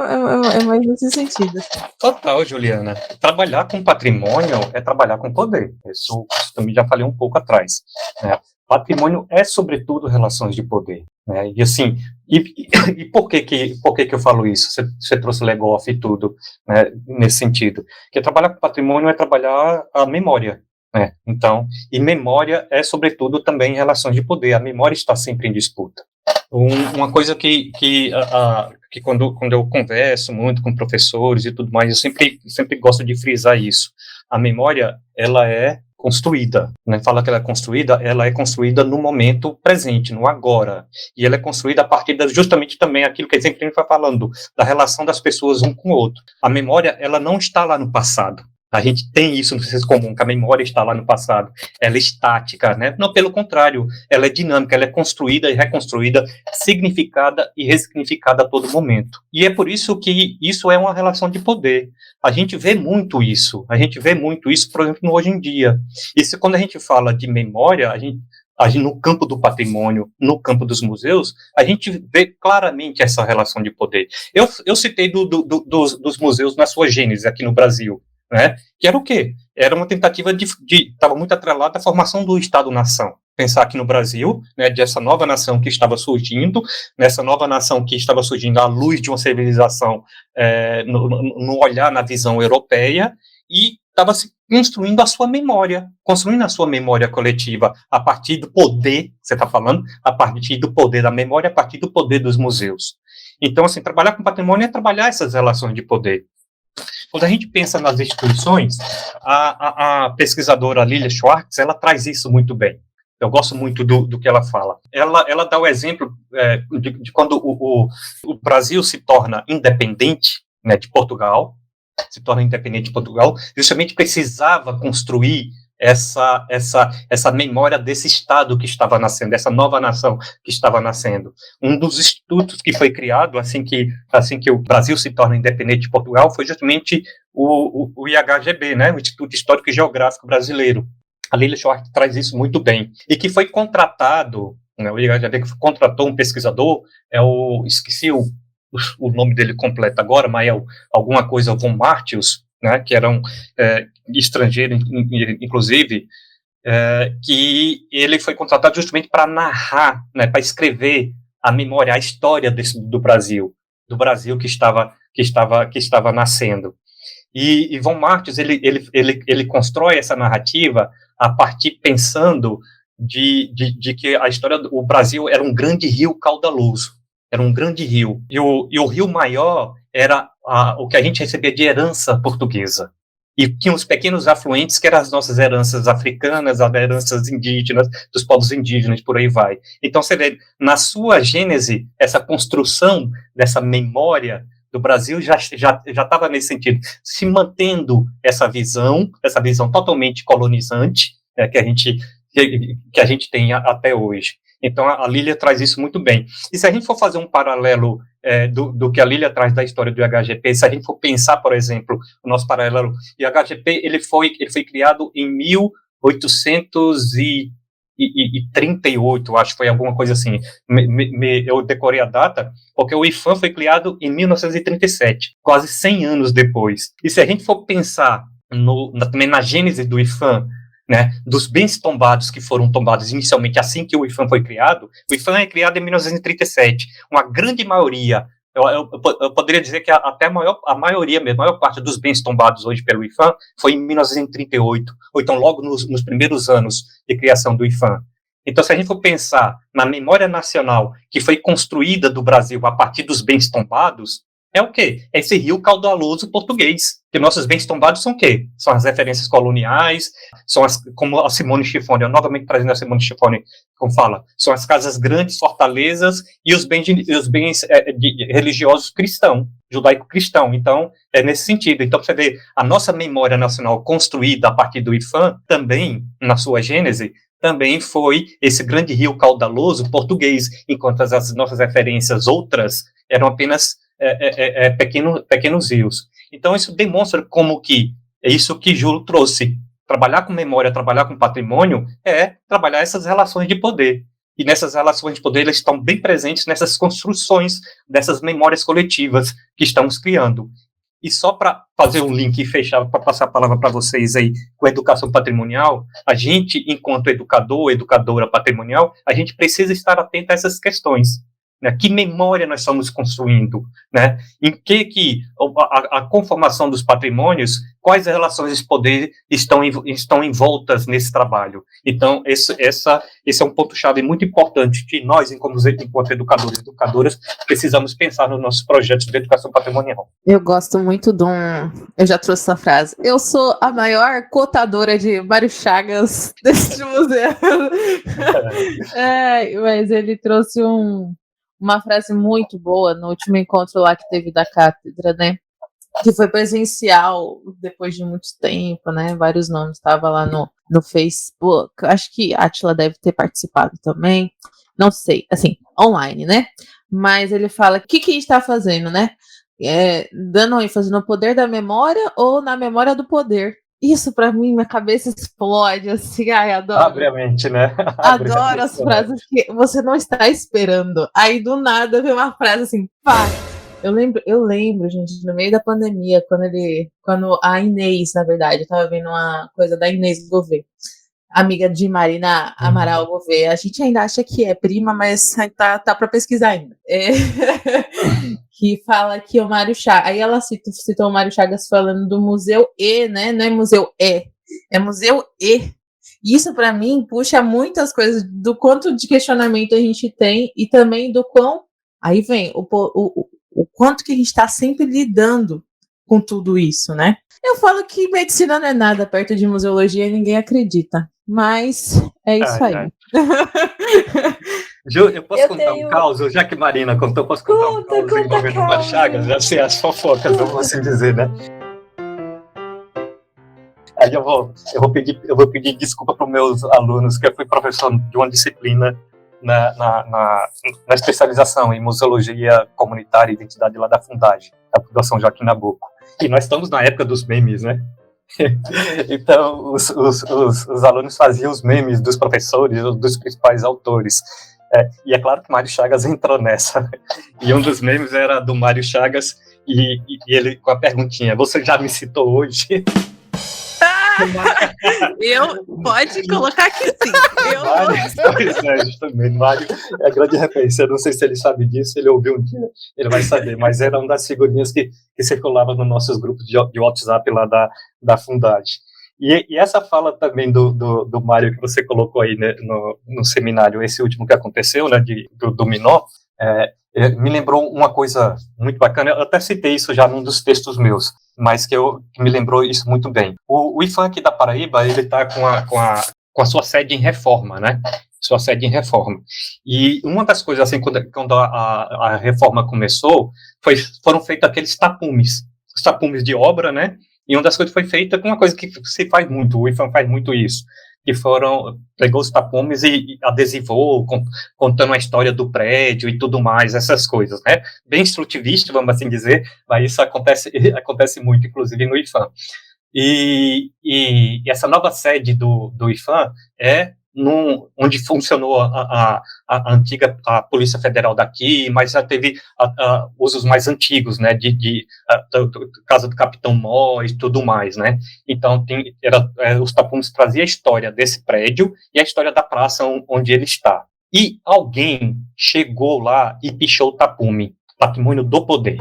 Speaker 4: mais nesse sentido.
Speaker 6: Total, Juliana. Trabalhar com patrimônio é trabalhar com poder. Isso também já falei um pouco atrás. Né? Patrimônio é, sobretudo, relações de poder. Né? E assim, e por que eu falo isso? Você trouxe Legoff e tudo, né, nesse sentido. Porque trabalhar com patrimônio é trabalhar a memória. Né? Então, e memória é, sobretudo, também relações de poder. A memória está sempre em disputa. Uma coisa que quando eu converso muito com professores e tudo mais, eu sempre gosto de frisar isso. A memória, ela é construída, né? Fala que ela é construída no momento presente, no agora, e ela é construída a partir justamente também aquilo que a gente vai falando, da relação das pessoas um com o outro. A memória, ela não está lá no passado. A gente tem isso no senso comum, que a memória está lá no passado. Ela é estática, né? Não, pelo contrário, ela é dinâmica, ela é construída e reconstruída, significada e ressignificada a todo momento. E é por isso que isso é uma relação de poder. A gente vê muito isso, por exemplo, no hoje em dia. E quando a gente fala de memória, a gente, no campo do patrimônio, no campo dos museus, a gente vê claramente essa relação de poder. Eu citei dos museus na sua gênese aqui no Brasil, né? Que era o quê? Era uma tentativa estava muito atrelada à formação do Estado-nação. Pensar aqui no Brasil, né, dessa nova nação que estava surgindo, nessa nova nação que estava surgindo à luz de uma civilização, no olhar, na visão europeia, e estava se construindo a sua memória coletiva, a partir do poder, você está falando, a partir do poder da memória, a partir do poder dos museus. Então, assim, trabalhar com patrimônio é trabalhar essas relações de poder. Quando a gente pensa nas instituições, a pesquisadora Lilia Schwartz, ela traz isso muito bem. Eu gosto muito do que ela fala. Ela dá o exemplo de quando o Brasil se torna independente, né, de Portugal, justamente precisava construir essa memória desse Estado que estava nascendo, dessa nova nação que estava nascendo. Um dos institutos que foi criado assim que o Brasil se torna independente de Portugal foi justamente o IHGB, né, o Instituto Histórico e Geográfico Brasileiro. A Lilia Schwartz traz isso muito bem. E que foi contratado, né, o IHGB contratou um pesquisador, esqueci o nome dele completo agora, mas é alguma coisa von Martius, né, que era um estrangeiro, inclusive, que ele foi contratado justamente para narrar, né, para escrever a memória, a história do Brasil que estava nascendo. E von Martius, ele constrói essa narrativa a partir pensando de que a história do Brasil era um grande rio caudaloso, era um grande rio, e o rio maior era o que a gente recebia de herança portuguesa, e tinha uns pequenos afluentes que eram as nossas heranças africanas, as heranças indígenas, dos povos indígenas, por aí vai. Então, você vê, na sua gênese, essa construção dessa memória do Brasil já estava nesse sentido, se mantendo essa visão totalmente colonizante, que a gente tem até hoje. Então, a Lilia traz isso muito bem. E se a gente for fazer um paralelo do que a Lilia traz da história do IHGP, se a gente for pensar, por exemplo, o nosso paralelo, o IHGP ele foi criado em 1838, acho que foi alguma coisa assim. Eu decorei a data, porque o IPHAN foi criado em 1937, quase 100 anos depois. E se a gente for pensar também na gênese do IPHAN, né, dos bens tombados que foram tombados inicialmente assim que o IPHAN foi criado, o IPHAN é criado em 1937, uma grande maioria, eu poderia dizer que até a maior parte dos bens tombados hoje pelo IPHAN foi em 1938, ou então logo nos primeiros anos de criação do IPHAN. Então, se a gente for pensar na memória nacional que foi construída do Brasil a partir dos bens tombados, é o quê? É esse rio caudaloso português. Que nossos bens tombados são o quê? São as referências coloniais, como a Simone Schiffoni, eu novamente trazendo a Simone Schiffoni, como fala, são as casas grandes, fortalezas e os bens religiosos cristãos, judaico-cristão. Então, é nesse sentido. Então, você vê, a nossa memória nacional construída a partir do IPHAN, também, na sua gênese, também foi esse grande rio caudaloso português, enquanto as nossas referências outras eram apenas pequenos rios. Então, isso demonstra como que é isso que Júlio trouxe. Trabalhar com memória, trabalhar com patrimônio, é trabalhar essas relações de poder. E nessas relações de poder, elas estão bem presentes nessas construções dessas memórias coletivas que estamos criando. E só para fazer um link e fechar, para passar a palavra para vocês aí, com a educação patrimonial, a gente, enquanto educador, educadora patrimonial, a gente precisa estar atento a essas questões. Né? Que memória nós estamos construindo? Né? Em que a conformação dos patrimônios, quais relações de poder estão envoltas nesse trabalho? Então, esse é um ponto-chave muito importante que nós, enquanto educadores e educadoras, precisamos pensar nos nossos projetos de educação patrimonial.
Speaker 4: Eu gosto muito eu já trouxe essa frase. Eu sou a maior cotadora de Mário Chagas deste museu. Mas ele trouxe uma frase muito boa no último encontro lá que teve da cátedra, né? que foi presencial depois de muito tempo, né? Vários nomes estavam lá no Facebook. Acho que a Átila deve ter participado também. Não sei, assim, online, né? Mas ele fala, o que a gente está fazendo, né? Dando ênfase no poder da memória ou na memória do poder. Isso, pra mim, minha cabeça explode, assim, ai, adoro.
Speaker 6: Abre a mente, né?
Speaker 4: Adoro as frases que você não está esperando. Aí, do nada, vem uma frase assim, pá. Eu lembro, gente, no meio da pandemia, quando a Inês, na verdade, eu tava vendo uma coisa da Inês Gouveia, amiga de Marina Amaral Gouveia. A gente ainda acha que é prima, mas tá para pesquisar ainda. Que fala que o Mário Chagas. Aí ela citou o Mário Chagas falando do Museu E, né? Não é Museu é Museu E. Isso, para mim, puxa muitas coisas do quanto de questionamento a gente tem e também do quão. Aí vem o quanto que a gente está sempre lidando com tudo isso, né? Eu falo que medicina não é nada perto de museologia e ninguém acredita. Mas é isso aí.
Speaker 6: Ju, eu posso contar um caos? Já que Marina contou, posso contar um caos envolvendo o Mário Chagas? Já sei as fofocas, vamos assim dizer, né? Aí eu vou pedir desculpa para os meus alunos, que eu fui professor de uma disciplina na especialização em museologia comunitária e identidade lá da Fundagem, da Fundação Joaquim Nabuco. E nós estamos na época dos memes, né? Então, os alunos faziam os memes dos professores, dos principais autores. E é claro que Mário Chagas entrou nessa. E um dos memes era do Mário Chagas, e ele com a perguntinha: você já me citou hoje?
Speaker 4: Pode colocar aqui sim.
Speaker 6: Mário, justamente, Mário é grande referência. Eu não sei se ele sabe disso, ele ouviu um dia, ele vai saber, mas era uma das figurinhas que circulava nos nossos grupos de WhatsApp lá da Fundagem. E essa fala também do Mário que você colocou aí, né, no seminário, esse último que aconteceu, né, do Dominó, me lembrou uma coisa muito bacana. Eu até citei isso já num dos textos meus, mas que me lembrou isso muito bem. O IFAM aqui da Paraíba, ele está com a sua sede em reforma, né? Sua sede em reforma. E uma das coisas, assim, quando a reforma começou, foram feitos aqueles tapumes, os tapumes de obra, né? E uma das coisas foi feita com uma coisa que se faz muito, o IFAM faz muito isso, que pegou os tapumes e adesivou, contando a história do prédio e tudo mais, essas coisas, né? Bem instrutivista, vamos assim dizer, mas isso acontece muito, inclusive no IFAM. E essa nova sede do IFAM é onde funcionou a antiga Polícia Federal daqui, mas já teve usos mais antigos, né, do casa do Capitão Mó e tudo mais, né. Então, os tapumes traziam a história desse prédio e a história da praça onde ele está. E alguém chegou lá e pichou o tapume, Patrimônio do Poder.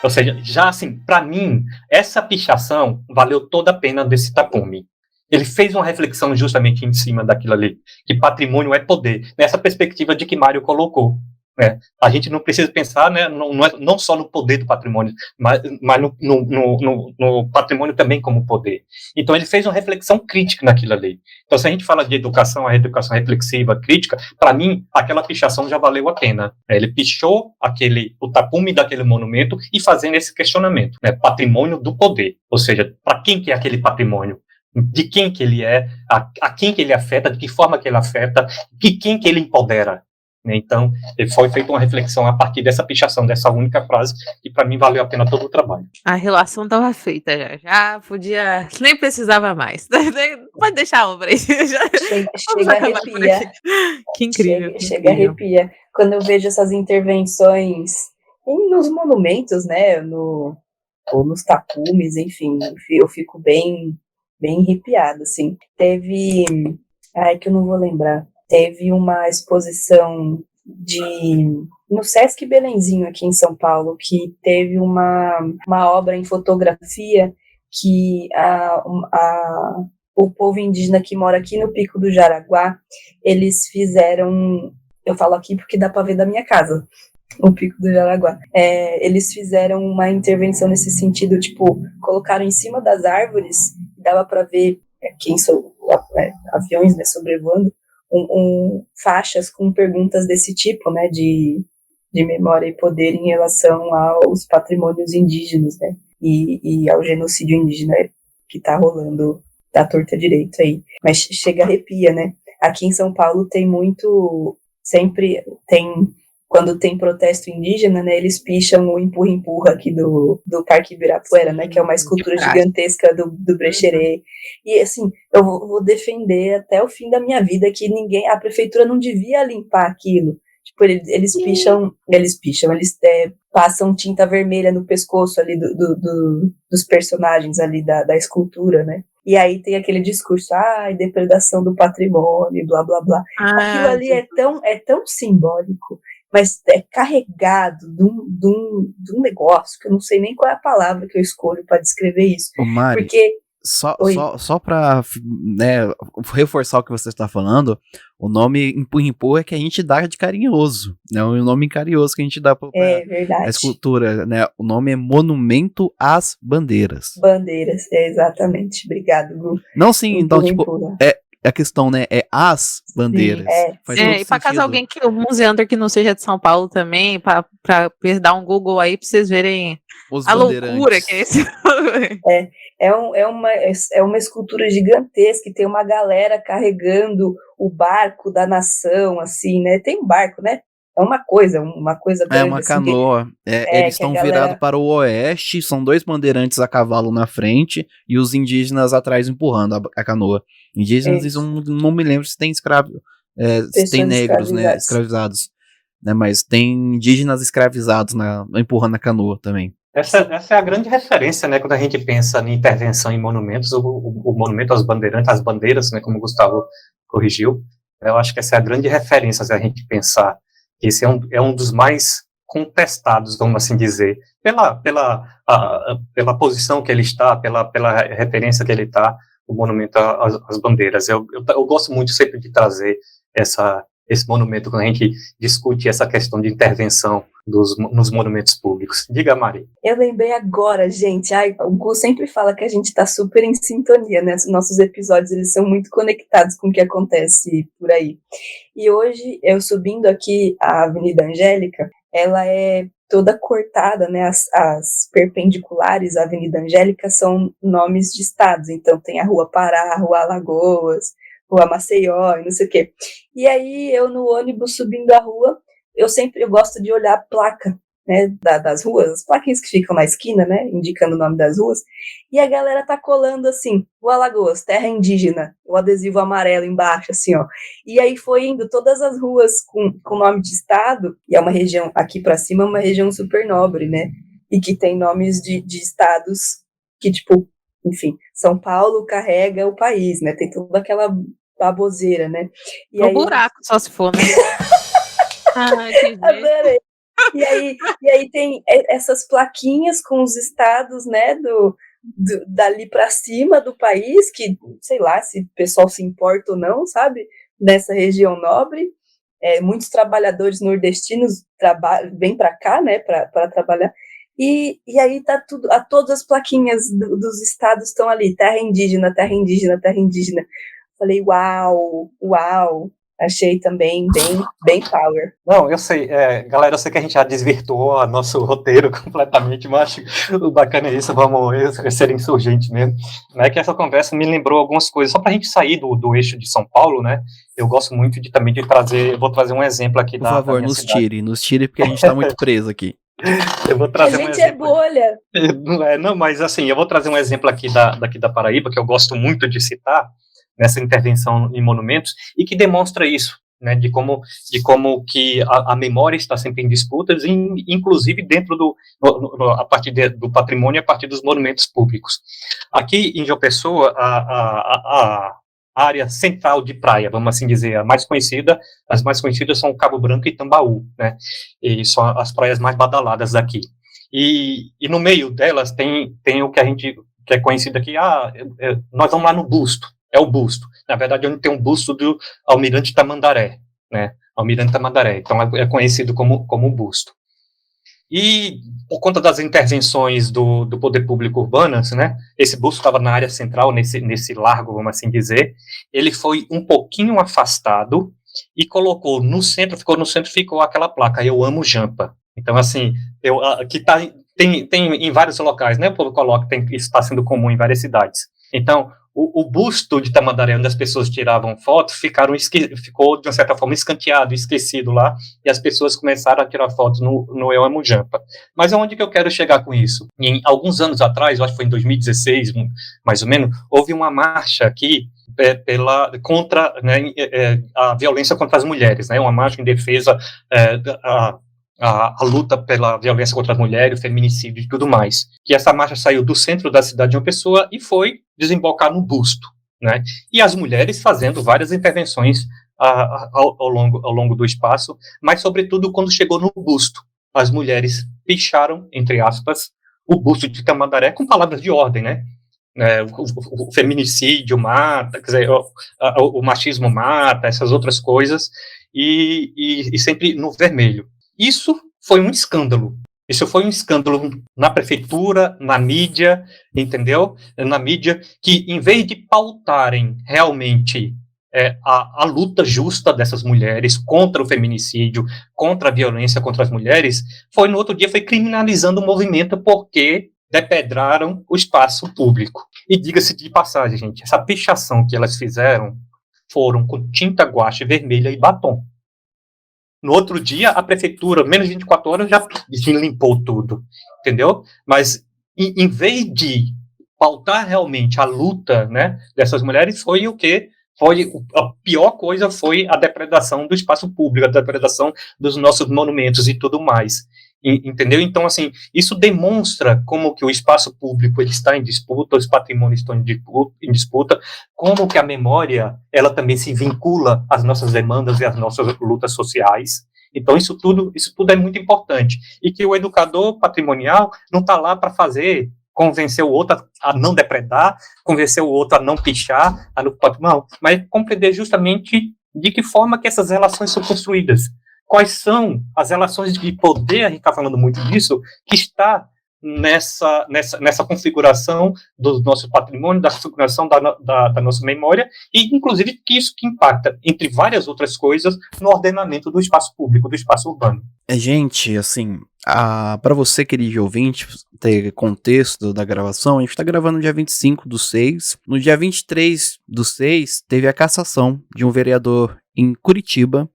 Speaker 6: Ou seja, já assim, para mim, essa pichação valeu toda a pena desse tapume. Ele fez uma reflexão justamente em cima daquilo ali, que patrimônio é poder, nessa perspectiva de que Mário colocou. Né? A gente não precisa pensar, né, não só no poder do patrimônio, mas no patrimônio também como poder. Então, ele fez uma reflexão crítica naquilo ali. Então, se a gente fala de educação, a educação reflexiva, crítica, para mim, aquela pichação já valeu a pena. Ele pichou o tapume daquele monumento e fazendo esse questionamento, né, patrimônio do poder. Ou seja, para quem que é aquele patrimônio? De quem que ele é, a quem que ele afeta, de que forma que ele afeta, de quem que ele empodera. Então, foi feita uma reflexão a partir dessa pichação, dessa única frase, que para mim valeu a pena todo o trabalho.
Speaker 4: A relação estava feita já podia, nem precisava mais. Pode deixar a obra aí.
Speaker 5: Chega a arrepia.
Speaker 4: Que incrível.
Speaker 5: Chega a arrepia. Quando eu vejo essas intervenções nos monumentos, né, ou nos tapumes, enfim, eu fico bem arrepiada, assim. Que eu não vou lembrar. Teve uma exposição no Sesc Belenzinho, aqui em São Paulo, que teve uma obra em fotografia que o povo indígena que mora aqui no Pico do Jaraguá, eles fizeram, eu falo aqui porque dá para ver da minha casa, o Pico do Jaraguá. Eles fizeram uma intervenção nesse sentido, tipo, colocaram em cima das árvores, dava para ver aviões, né, sobrevoando, faixas com perguntas desse tipo, né, de memória e poder em relação aos patrimônios indígenas, né. e ao genocídio indígena que tá rolando da torta direito aí. Mas chega arrepia, né? Aqui em São Paulo tem muito, sempre tem, quando tem protesto indígena, né, eles picham o empurra-empurra aqui do Parque Ibirapuera, né, que é uma escultura gigantesca do Brecheret. E assim, eu vou defender até o fim da minha vida que a prefeitura não devia limpar aquilo. Tipo, eles passam tinta vermelha no pescoço ali dos personagens ali da escultura, né? E aí tem aquele discurso, depredação do patrimônio, blá, blá, blá. Aquilo ali é tão simbólico, mas é carregado de um negócio que eu não sei nem qual é a palavra que eu escolho para descrever isso.
Speaker 2: Ô, Mari,
Speaker 5: porque
Speaker 2: só para, né, reforçar o que você está falando, o nome empurra-empurra é que a gente dá de carinhoso, né? O nome carinhoso que a gente dá para a escultura, né? O nome é Monumento às Bandeiras.
Speaker 5: Bandeiras, exatamente. Obrigado, Gu.
Speaker 2: Não, sim, então, tipo, é a questão, né? É as bandeiras.
Speaker 7: E para caso alguém que o museander que não seja de São Paulo também, para dar um Google aí para vocês verem a loucura que é esse.
Speaker 5: É uma escultura gigantesca que tem uma galera carregando o barco da nação, assim, né? Tem um barco, né? É uma coisa grande.
Speaker 2: É uma canoa. Eles estão virados para o oeste, são 2 bandeirantes a cavalo na frente e os indígenas atrás empurrando a canoa. Indígenas, não me lembro se tem se tem negros, né, escravizados. Né, mas tem indígenas escravizados empurrando a canoa também.
Speaker 6: Essa é a grande referência, né, quando a gente pensa em intervenção em monumentos, o monumento aos bandeirantes, as bandeiras, né, como o Gustavo corrigiu. Eu acho que essa é a grande referência se a gente pensar. Esse é um dos mais contestados, vamos assim dizer, pela posição que ele está, pela referência que ele está, o monumento às bandeiras. Eu gosto muito sempre de trazer esse monumento quando a gente discute essa questão de intervenção nos monumentos públicos. Diga, Mari.
Speaker 5: Eu lembrei agora, gente, o Gu sempre fala que a gente está super em sintonia, né? Nossos episódios, eles são muito conectados com o que acontece por aí. E hoje, eu subindo aqui a Avenida Angélica, ela é toda cortada, né? As perpendiculares à Avenida Angélica são nomes de estados, então tem a Rua Pará, a Rua Alagoas, Rua Maceió, e não sei o quê. E aí, eu no ônibus subindo a rua, eu gosto de olhar a placa, né, das ruas, as plaquinhas que ficam na esquina, né, indicando o nome das ruas, e a galera tá colando assim, Rua Alagoas, terra indígena, o adesivo amarelo embaixo, assim, ó. E aí foi indo todas as ruas com nome de estado, e é uma região, aqui pra cima, é uma região super nobre, né, e que tem nomes de estados que, tipo, enfim, São Paulo carrega o país, né, tem toda aquela baboseira, né. E
Speaker 7: aí, buraco, só se for, né.
Speaker 5: Adorei. E aí tem essas plaquinhas com os estados, né, dali para cima do país, que sei lá se o pessoal se importa ou não, sabe, nessa região nobre. Muitos trabalhadores nordestinos vêm para cá, né, para trabalhar. E aí tá tudo, todas as plaquinhas dos estados estão ali, terra indígena, terra indígena, terra indígena. Falei, uau. Achei também bem power.
Speaker 6: Não, eu sei, galera, eu sei que a gente já desvirtuou o nosso roteiro completamente, mas acho o bacana é isso, vamos ser insurgente mesmo. Né, que essa conversa me lembrou algumas coisas, só pra gente sair do eixo de São Paulo, né, eu gosto muito também de trazer, vou trazer um exemplo aqui
Speaker 2: Por favor, nos tire, porque a gente tá muito preso aqui.
Speaker 6: Eu vou trazer
Speaker 5: a gente é bolha.
Speaker 6: Não, mas assim, eu vou trazer um exemplo aqui daqui da Paraíba, que eu gosto muito de citar, nessa intervenção em monumentos, e que demonstra isso, né, de como que a memória está sempre em disputas, inclusive dentro a partir do patrimônio, a partir dos monumentos públicos. Aqui em João Pessoa, a área central de praia, vamos assim dizer, as mais conhecidas são Cabo Branco e Tambaú, né, e são as praias mais badaladas daqui. E no meio delas tem o que é conhecido aqui, nós vamos lá no busto. É o busto. Na verdade, onde tem um busto do Almirante Tamandaré, né? Almirante Tamandaré. Então, é conhecido como busto. E, por conta das intervenções do poder público urbano, né? Esse busto estava na área central, nesse largo, vamos assim dizer. Ele foi um pouquinho afastado e ficou no centro, ficou aquela placa, Eu Amo Jampa. Então, assim, que está tem em vários locais, né? O povo coloca que isso está sendo comum em várias cidades. Então, o busto de Tamandaré, onde as pessoas tiravam fotos, ficou, de uma certa forma, escanteado, esquecido lá, e as pessoas começaram a tirar fotos no Eué Mujampa. Mas aonde que eu quero chegar com isso? Em alguns anos atrás, eu acho que foi em 2016, mais ou menos, houve uma marcha aqui contra, né, a violência contra as mulheres, né, uma marcha em defesa a luta pela violência contra as mulheres, o feminicídio e tudo mais. E essa marcha saiu do centro da cidade de João Pessoa e foi desembocar no busto, né? E as mulheres fazendo várias intervenções ao longo do espaço, mas sobretudo quando chegou no busto, as mulheres picharam, entre aspas, o busto de Tamandaré com palavras de ordem, né? O feminicídio mata, quer dizer, o machismo mata, essas outras coisas, e sempre no vermelho. Isso foi um escândalo. Isso foi um escândalo na prefeitura, na mídia, entendeu? Na mídia, que em vez de pautarem realmente a luta justa dessas mulheres contra o feminicídio, contra a violência contra as mulheres, no outro dia foi criminalizando o movimento porque depedraram o espaço público. E diga-se de passagem, gente, essa pichação que elas fizeram foram com tinta guache vermelha e batom. No outro dia, a prefeitura, menos de 24 horas, já limpou tudo, entendeu? Mas, em vez de pautar realmente a luta, né, dessas mulheres, foi o quê? A pior coisa foi a depredação do espaço público, a depredação dos nossos monumentos e tudo mais. Entendeu? Então, assim, isso demonstra como que o espaço público ele está em disputa, os patrimônios estão em disputa, como que a memória, ela também se vincula às nossas demandas e às nossas lutas sociais. Então, isso tudo é muito importante. E que o educador patrimonial não está lá para convencer o outro a não depredar, convencer o outro a não pichar, não, mas compreender justamente de que forma que essas relações são construídas. Quais são as relações de poder, a gente está falando muito disso, que está nessa configuração do nosso patrimônio, da configuração da nossa memória, e, inclusive, que isso que impacta, entre várias outras coisas, no ordenamento do espaço público, do espaço urbano.
Speaker 2: Gente, assim, para você, querido ouvinte, ter contexto da gravação, a gente está gravando no dia 25/6. No dia 23/6, teve a cassação de um vereador em Curitiba,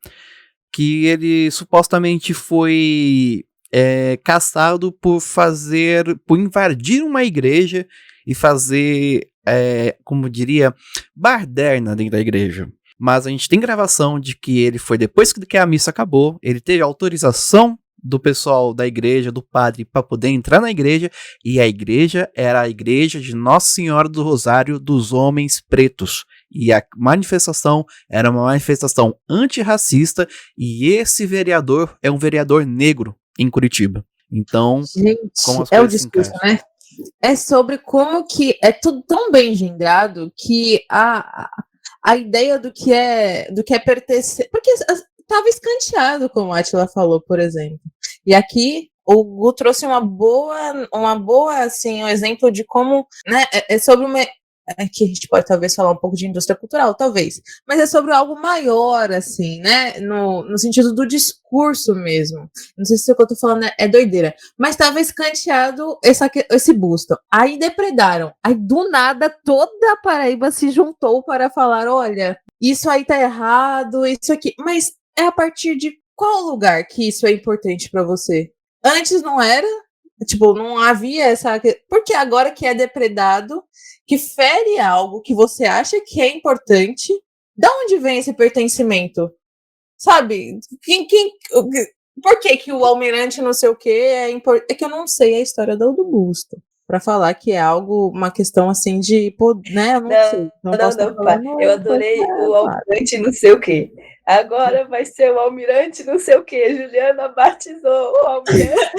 Speaker 2: que ele supostamente foi caçado por invadir uma igreja e fazer, como diria, baderna dentro da igreja. Mas a gente tem gravação de que ele foi, depois que a missa acabou, ele teve autorização do pessoal da igreja, do padre, para poder entrar na igreja, e a igreja era a igreja de Nossa Senhora do Rosário dos Homens Pretos. E a manifestação era uma manifestação antirracista, e esse vereador é um vereador negro em Curitiba. Então,
Speaker 4: gente,
Speaker 2: como as
Speaker 4: é o
Speaker 2: coisas se
Speaker 4: discurso,
Speaker 2: encaixam.
Speaker 4: né? É sobre como que é tudo tão bem engendrado que a ideia do que é pertencer, porque estava escanteado, como a Atila falou, por exemplo. E aqui o Gu trouxe uma boa assim, um exemplo de como, né, é sobre uma. Aqui a gente pode talvez falar um pouco de indústria cultural, talvez, mas é sobre algo maior, assim, né, no sentido do discurso mesmo. Não sei se o que eu tô falando é doideira, mas estava escanteado esse busto. Aí depredaram, aí do nada toda a Paraíba se juntou para falar, olha, isso aí tá errado, isso aqui, mas é a partir de qual lugar que isso é importante para você? Antes não era, tipo, não havia essa... Porque agora que é depredado, que fere algo que você acha que é importante, da onde vem esse pertencimento? Sabe? Por que o almirante não sei o que é importante? É que eu não sei a história do busto, para falar que é algo, uma questão assim de poder, né? Eu não sei.
Speaker 5: Não, eu adorei o almirante não sei o que. Agora vai ser o almirante não sei o que. Juliana batizou o almirante.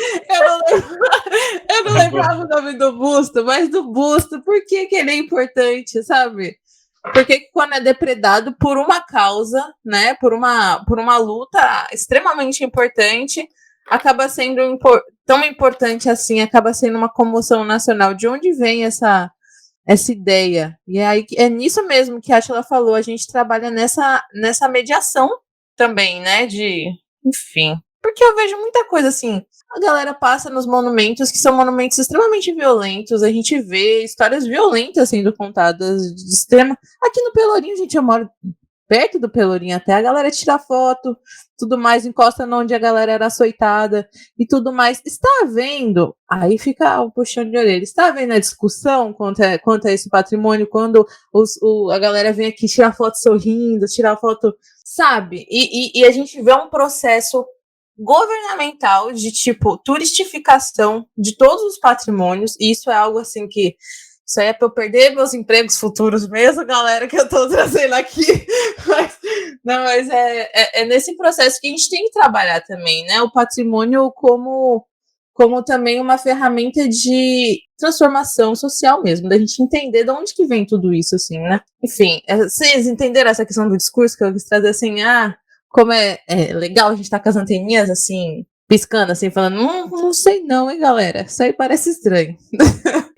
Speaker 4: eu não lembrava o nome do busto, mas do busto, por que ele é importante, sabe? Porque quando é depredado por uma causa, né, por uma luta extremamente importante, acaba sendo tão importante assim, acaba sendo uma comoção nacional. De onde vem essa ideia? E aí é nisso mesmo que a Atila falou, a gente trabalha nessa mediação também, né, enfim, Porque eu vejo muita coisa assim, a galera passa nos monumentos que são monumentos extremamente violentos, a gente vê histórias violentas sendo contadas de extrema... Aqui no Pelourinho, gente, eu moro perto do Pelourinho até, a galera tira foto, tudo mais, encosta onde a galera era açoitada e tudo mais. Está havendo, aí fica o puxão de orelha, está havendo a discussão quanto a esse patrimônio, quando a galera vem aqui tirar foto sorrindo, tirar foto, sabe? E a gente vê um processo governamental de, tipo, turistificação de todos os patrimônios, e isso é algo assim que isso aí é para eu perder meus empregos futuros mesmo, galera, que eu estou trazendo aqui. Mas é nesse processo que a gente tem que trabalhar também, né? O patrimônio como também uma ferramenta de transformação social mesmo, da gente entender de onde que vem tudo isso, assim, né? Enfim, vocês entenderam essa questão do discurso que eu quis trazer, assim, como é legal a gente estar com as anteninhas, assim, piscando, assim, falando, não sei não, hein, galera? Isso aí parece estranho.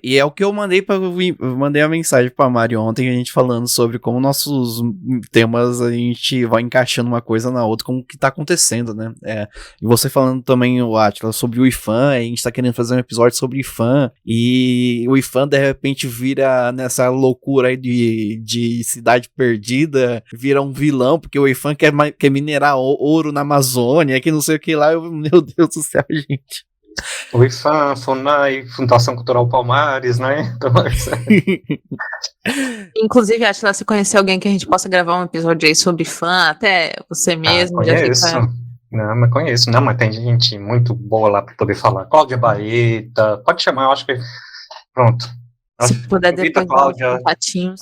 Speaker 2: E é o que eu mandei a mensagem pra Mari ontem, a gente falando sobre como nossos temas a gente vai encaixando uma coisa na outra, como o que tá acontecendo, né? E você falando também, o Átila, sobre o IFAM, a gente tá querendo fazer um episódio sobre o IFAM, e o IFAM de repente vira nessa loucura aí de cidade perdida, vira um vilão, porque o IFAM quer minerar ouro na Amazônia, que não sei o que lá, meu Deus do céu, gente.
Speaker 6: O IFAM, FUNAI, Fundação Cultural Palmares, né? Então,
Speaker 7: inclusive, acho que se conhecer alguém que a gente possa gravar um episódio aí sobre IFAM, até você mesmo.
Speaker 6: Conheço. Não, mas conheço. Não, mas tem gente muito boa lá para poder falar. Cláudia Baeta, pode chamar, eu acho que... Pronto.
Speaker 7: Se puder depois
Speaker 6: Cláudia.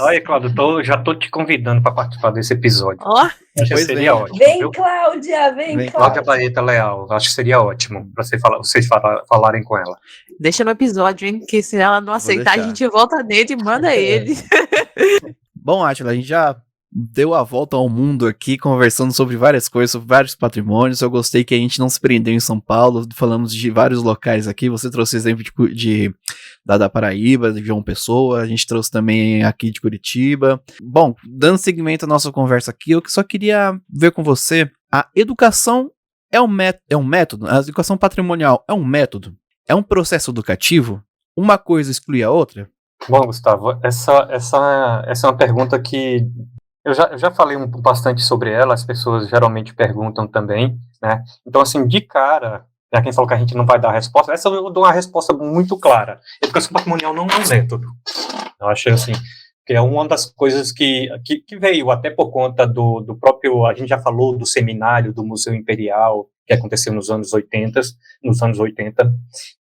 Speaker 6: Olha, Cláudia, já tô te convidando para participar desse episódio.
Speaker 7: Acho
Speaker 6: que seria ótimo.
Speaker 5: Vem,
Speaker 6: viu?
Speaker 5: Cláudia, vem, Cláudia.
Speaker 6: Cláudia Baeta Leal, acho que seria ótimo para vocês falarem com ela.
Speaker 7: Deixa no episódio, hein? Que se ela não aceitar, a gente volta nele e manda ele.
Speaker 2: Bom, Átila, a gente já deu a volta ao mundo aqui, conversando sobre várias coisas, sobre vários patrimônios. Eu gostei que a gente não se prendeu em São Paulo, falamos de vários locais aqui. Você trouxe exemplo da Paraíba, de João Pessoa, a gente trouxe também aqui de Curitiba. Bom, dando seguimento à nossa conversa aqui, eu só queria ver com você, a educação é um método? A educação patrimonial é um método? É um processo educativo? Uma coisa exclui a outra?
Speaker 6: Bom, Gustavo, essa é uma pergunta que eu já falei bastante sobre ela, as pessoas geralmente perguntam também, né? Então, assim, de cara, já quem falou que a gente não vai dar a resposta, essa eu dou uma resposta muito clara. Educação patrimonial não é um método. Eu acho assim, que é uma das coisas que veio até por conta do próprio, a gente já falou do seminário do Museu Imperial, que aconteceu nos anos 80,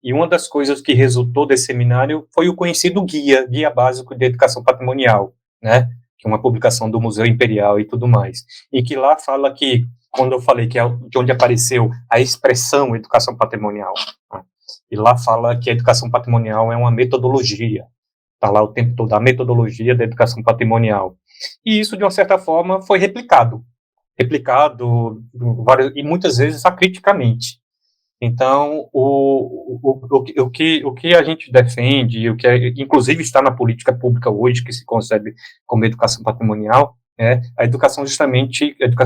Speaker 6: e uma das coisas que resultou desse seminário foi o conhecido Guia Básico de Educação Patrimonial, né? Que é uma publicação do Museu Imperial e tudo mais, e que lá fala que, quando eu falei que é de onde apareceu a expressão educação patrimonial, né? E lá fala que a educação patrimonial é uma metodologia, está lá o tempo todo, a metodologia da educação patrimonial, e isso, de uma certa forma, foi replicado e muitas vezes acriticamente. Então, o que a gente defende, o que inclusive está na política pública hoje, que se concebe como educação patrimonial, é a educação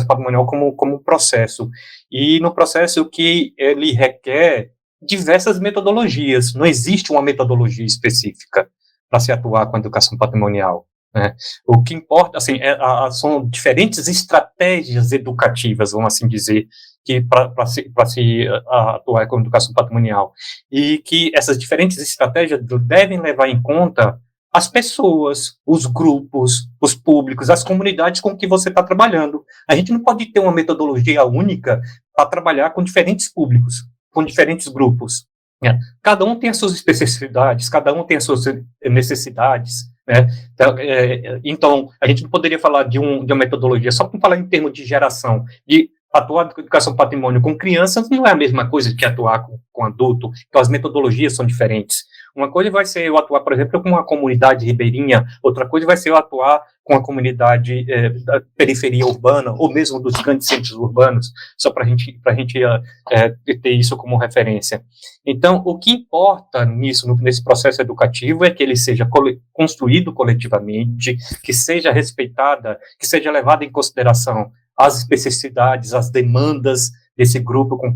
Speaker 6: patrimonial como processo. E no processo que ele requer diversas metodologias, não existe uma metodologia específica para se atuar com a educação patrimonial. Né? O que importa, assim, são diferentes estratégias educativas, vamos assim dizer, que para se atuar com a educação patrimonial, e que essas diferentes estratégias devem levar em conta as pessoas, os grupos, os públicos, as comunidades com que você está trabalhando. A gente não pode ter uma metodologia única para trabalhar com diferentes públicos, com diferentes grupos. Né? Cada um tem as suas especificidades, cada um tem as suas necessidades. Né? Então, a gente não poderia falar de uma metodologia, só para falar em termos de geração, de atuar com educação patrimônio com crianças não é a mesma coisa que atuar com adulto, então as metodologias são diferentes. Uma coisa vai ser eu atuar, por exemplo, com uma comunidade ribeirinha, outra coisa vai ser eu atuar com a comunidade da periferia urbana, ou mesmo dos grandes centros urbanos, só para a gente ter isso como referência. Então, o que importa nesse processo educativo é que ele seja construído coletivamente, que seja respeitada, que seja levada em consideração as especificidades, as demandas desse grupo com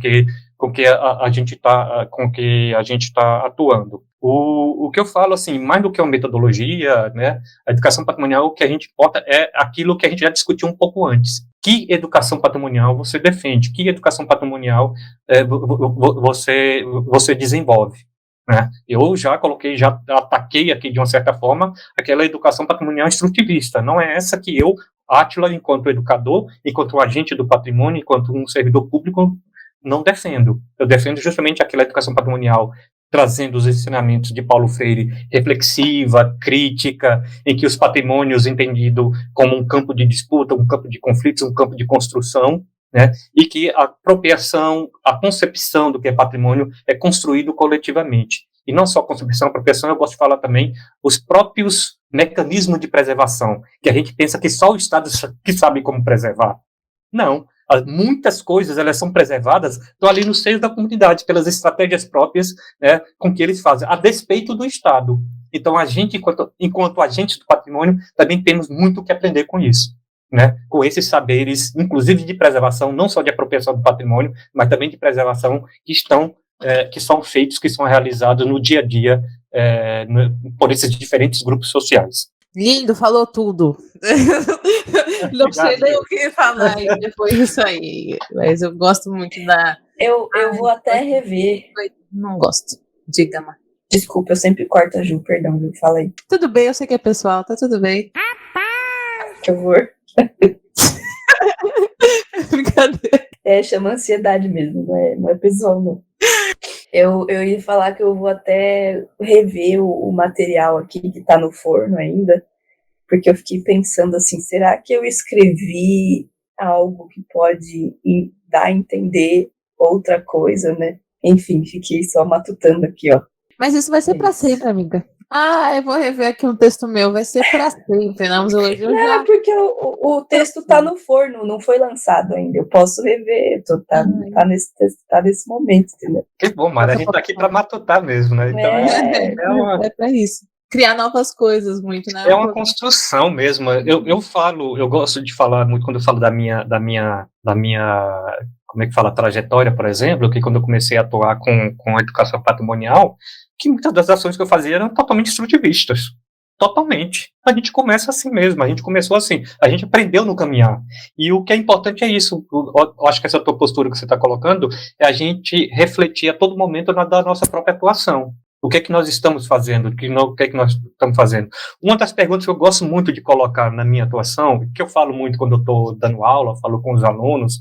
Speaker 6: que a gente está atuando. O que eu falo, assim, mais do que uma metodologia, né, a educação patrimonial, o que a gente importa é aquilo que a gente já discutiu um pouco antes. Que educação patrimonial você defende? Que educação patrimonial você desenvolve? Né? Eu já ataquei aqui, de uma certa forma, aquela educação patrimonial instrutivista. Não é essa que eu, Átila, enquanto educador, enquanto agente do patrimônio, enquanto um servidor público, não defendo. Eu defendo justamente aquela educação patrimonial trazendo os ensinamentos de Paulo Freire, reflexiva, crítica, em que os patrimônios entendido como um campo de disputa, um campo de conflitos, um campo de construção, né, e que a apropriação, a concepção do que é patrimônio é construído coletivamente. E não só concepção, apropriação, eu gosto de falar também os próprios mecanismos de preservação, que a gente pensa que só o Estado que sabe como preservar. Não. Muitas coisas, elas são preservadas, estão ali no seio da comunidade, pelas estratégias próprias, né, com que eles fazem, a despeito do Estado. Então, a gente, enquanto agentes do patrimônio, também temos muito o que aprender com isso, né, com esses saberes, inclusive de preservação, não só de apropriação do patrimônio, mas também de preservação que são feitos, que são realizados no dia a dia por esses diferentes grupos sociais.
Speaker 7: Lindo, falou tudo. Não sei nem o que falar depois disso aí, mas eu gosto muito da...
Speaker 5: Eu vou até rever.
Speaker 7: Não gosto. Diga, Mar.
Speaker 5: Desculpa, eu sempre corto a Ju, perdão, Ju, fala aí.
Speaker 7: Tudo bem, eu sei que é pessoal, tá tudo bem.
Speaker 5: Que horror.
Speaker 7: Brincadeira.
Speaker 5: Chama ansiedade mesmo, não é pessoal, não. Eu ia falar que eu vou até rever o material aqui que tá no forno ainda, porque eu fiquei pensando assim, será que eu escrevi algo que pode dar a entender outra coisa, né? Enfim, fiquei só matutando aqui, ó.
Speaker 7: Mas isso vai ser pra sempre, amiga. Eu vou rever aqui um texto meu, vai ser pra sempre, não,
Speaker 5: Não, porque o texto tá no forno, não foi lançado ainda, eu posso rever, tá nesse momento, entendeu?
Speaker 6: Que bom, Mara, a gente tá aqui pra matutar mesmo, né? Então
Speaker 7: é pra isso. Criar novas coisas muito, né?
Speaker 6: É uma construção mesmo. Eu gosto de falar muito quando eu falo da minha, como é que fala, trajetória, por exemplo, que quando eu comecei a atuar com a educação patrimonial, que muitas das ações que eu fazia eram totalmente instrutivistas. Totalmente. A gente começa assim mesmo, a gente começou assim, a gente aprendeu no caminhar. E o que é importante é isso, eu acho que essa tua postura que você está colocando, é a gente refletir a todo momento da nossa própria atuação. O que é que nós estamos fazendo? O que é que nós estamos fazendo? Uma das perguntas que eu gosto muito de colocar na minha atuação, que eu falo muito quando eu estou dando aula, falo com os alunos,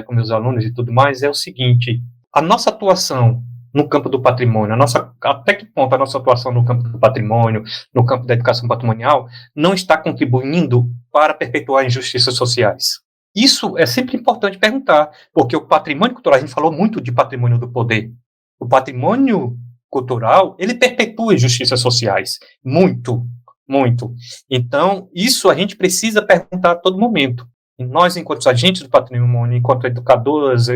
Speaker 6: com meus alunos e tudo mais, é o seguinte: a nossa atuação no campo do patrimônio, até que ponto a nossa atuação no campo do patrimônio, no campo da educação patrimonial, não está contribuindo para perpetuar injustiças sociais? Isso é sempre importante perguntar, porque o patrimônio cultural, a gente falou muito de patrimônio do poder. O patrimônio cultural, ele perpetua injustiças sociais. Muito, muito. Então, isso a gente precisa perguntar a todo momento. E nós, enquanto agentes do patrimônio, enquanto educadores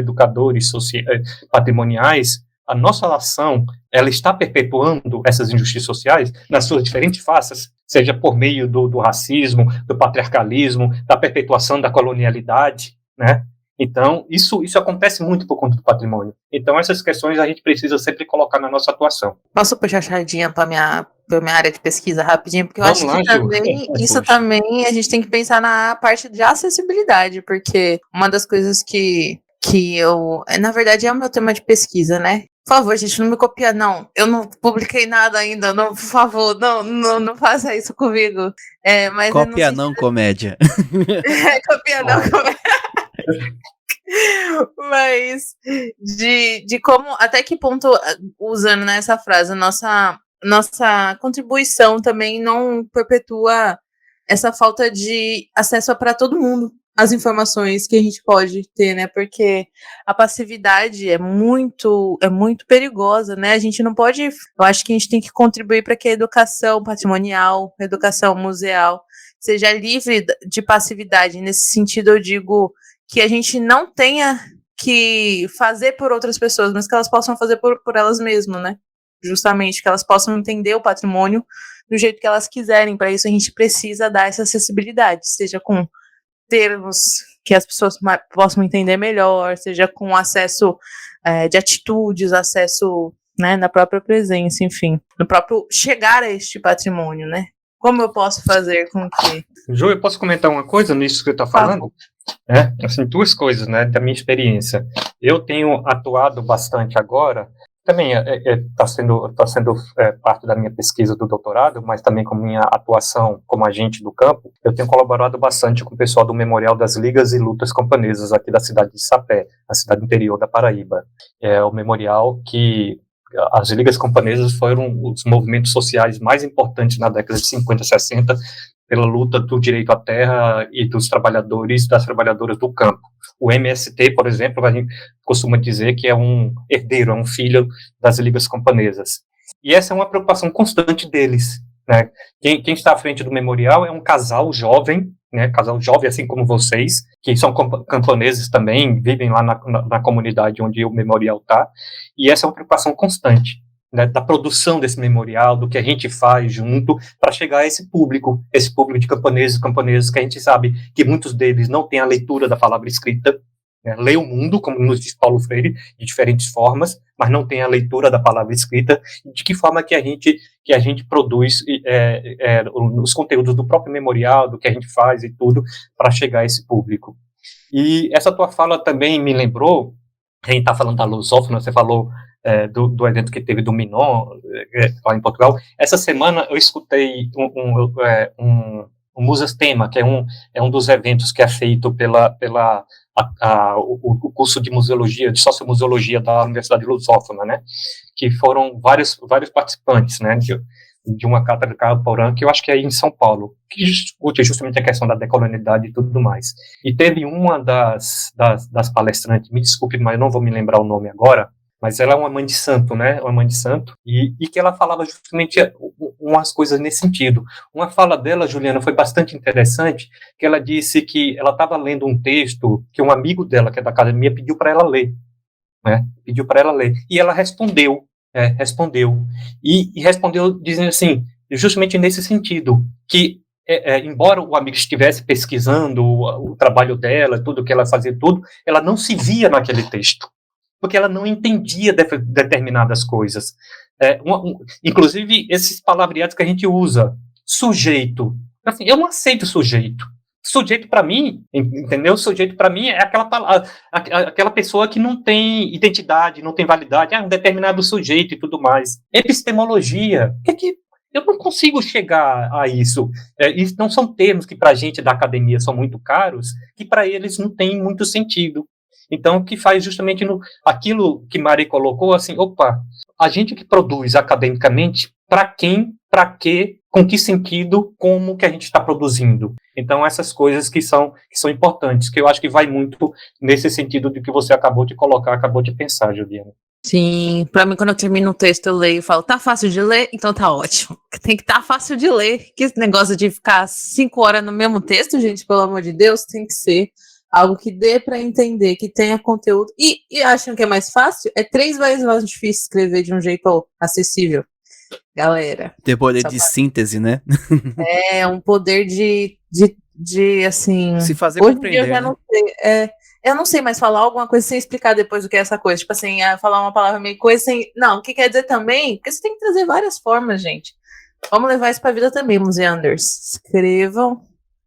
Speaker 6: patrimoniais, a nossa ação, ela está perpetuando essas injustiças sociais nas suas diferentes faces, seja por meio do racismo, do patriarcalismo, da perpetuação da colonialidade, né? Então, isso acontece muito por conta do patrimônio. Então, essas questões a gente precisa sempre colocar na nossa atuação.
Speaker 7: Posso puxar a sardinha para minha área de pesquisa rapidinho? Porque eu acho que também, isso também a gente tem que pensar na parte de acessibilidade, porque uma das coisas que eu... Na verdade, é o meu tema de pesquisa, né? Por favor, gente, não me copia, não. Eu não publiquei nada ainda, não, por favor, não faça isso comigo. Mas
Speaker 2: copia não, comédia.
Speaker 7: Copia não, comédia. Mas de como, até que ponto, usando nessa frase, nossa contribuição também não perpetua essa falta de acesso para todo mundo as informações que a gente pode ter, né? Porque a passividade é muito perigosa, né? A gente não pode... Eu acho que a gente tem que contribuir para que a educação patrimonial, a educação museal, seja livre de passividade. Nesse sentido, eu digo que a gente não tenha que fazer por outras pessoas, mas que elas possam fazer por elas mesmas, né? Justamente, que elas possam entender o patrimônio do jeito que elas quiserem. Para isso, a gente precisa dar essa acessibilidade, seja com termos que as pessoas possam entender melhor, seja com acesso de atitudes, acesso, né, na própria presença, enfim, no próprio chegar a este patrimônio, né? Como eu posso fazer com que...
Speaker 6: Ju, eu posso comentar uma coisa nisso que você está falando? Assim, 2 coisas, né, da minha experiência. Eu tenho atuado bastante agora, também está sendo parte da minha pesquisa do doutorado, mas também com minha atuação como agente do campo, eu tenho colaborado bastante com o pessoal do Memorial das Ligas e Lutas Camponesas aqui da cidade de Sapé, a cidade interior da Paraíba. É o memorial que as ligas camponesas foram os movimentos sociais mais importantes na década de 50 e 60 pela luta do direito à terra e dos trabalhadores e das trabalhadoras do campo. O MST, por exemplo, a gente costuma dizer que é um herdeiro, é um filho das ligas camponesas. E essa é uma preocupação constante deles, né? Quem está à frente do memorial é um casal jovem, né? Casal jovem, assim como vocês, que são camponeses também, vivem lá na comunidade onde o memorial está, e essa é uma preocupação constante, né, da produção desse memorial, do que a gente faz junto para chegar a esse público de camponeses que a gente sabe que muitos deles não têm a leitura da palavra escrita, né, lê o mundo, como nos diz Paulo Freire, de diferentes formas, mas não tem a leitura da palavra escrita, de que forma que a gente produz os conteúdos do próprio memorial, do que a gente faz e tudo, para chegar a esse público. E essa tua fala também me lembrou, a gente está falando da lusófona, você falou do evento que teve do Minon, lá em Portugal. Essa semana eu escutei um Musas Tema, que é um dos eventos que é feito o curso de museologia, de sociomuseologia da Universidade Lusófona, né, que foram vários participantes, né, de uma cátedra de Carlos Porã, que eu acho que é aí em São Paulo, que discute justamente a questão da decolonialidade e tudo mais. E teve uma das palestrantes, me desculpe, mas eu não vou me lembrar o nome agora, mas ela é uma mãe de santo, né, uma mãe de santo, e que ela falava justamente umas coisas nesse sentido. Uma fala dela, Juliana, foi bastante interessante, que ela disse que ela estava lendo um texto que um amigo dela, que é da academia, pediu para ela ler, né, e ela respondeu, e respondeu dizendo assim, justamente nesse sentido, que embora o amigo estivesse pesquisando o trabalho dela, tudo que ela fazia, ela não se via naquele texto, porque ela não entendia determinadas coisas. Inclusive, esses palavreados que a gente usa, sujeito, assim, eu não aceito sujeito. Sujeito para mim, entendeu? Sujeito para mim é aquela pessoa que não tem identidade, não tem validade, um determinado sujeito e tudo mais. Epistemologia, eu não consigo chegar a isso. Isso não são termos que para a gente da academia são muito caros, que para eles não tem muito sentido. Então, o que faz justamente aquilo que Mari colocou, assim, a gente que produz academicamente, para quem, para quê, com que sentido, como que a gente está produzindo. Então, essas coisas que são importantes, que eu acho que vai muito nesse sentido de que você acabou de colocar, acabou de pensar, Juliana.
Speaker 7: Sim, pra mim, quando eu termino um texto, eu leio e falo, tá fácil de ler? Então tá ótimo. Tem que estar fácil de ler. Que esse negócio de ficar 5 horas no mesmo texto, gente, pelo amor de Deus, tem que ser algo que dê para entender, que tenha conteúdo. E acham que é mais fácil? É 3 vezes mais difícil escrever de um jeito acessível, galera.
Speaker 2: Ter poder de síntese, né?
Speaker 7: É um poder de assim...
Speaker 2: Se fazer
Speaker 7: hoje
Speaker 2: compreender,
Speaker 7: em dia eu já não sei. Eu não sei mais falar alguma coisa sem explicar depois o que é essa coisa. Tipo assim, falar uma palavra meio coisa sem... Não, o que quer dizer também? Porque você tem que trazer várias formas, gente. Vamos levar isso pra vida também, museanders. Escrevam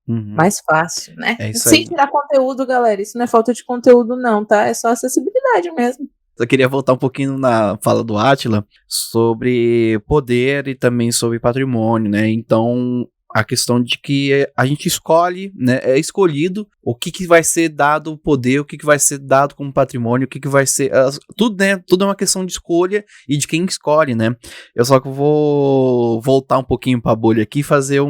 Speaker 7: mais fácil, né?
Speaker 2: É isso
Speaker 7: sem
Speaker 2: aí.
Speaker 7: tirar conteúdo, galera. Isso não é falta de conteúdo, não, tá? É só acessibilidade mesmo.
Speaker 2: Eu queria voltar um pouquinho na fala do Átila sobre poder e também sobre patrimônio, né? Então, a questão de que a gente escolhe, né? É escolhido o que vai ser dado o poder, o que vai ser dado como patrimônio, o que vai ser... Tudo, né? Tudo é uma questão de escolha e de quem escolhe, né? Eu só que vou voltar um pouquinho pra bolha aqui e fazer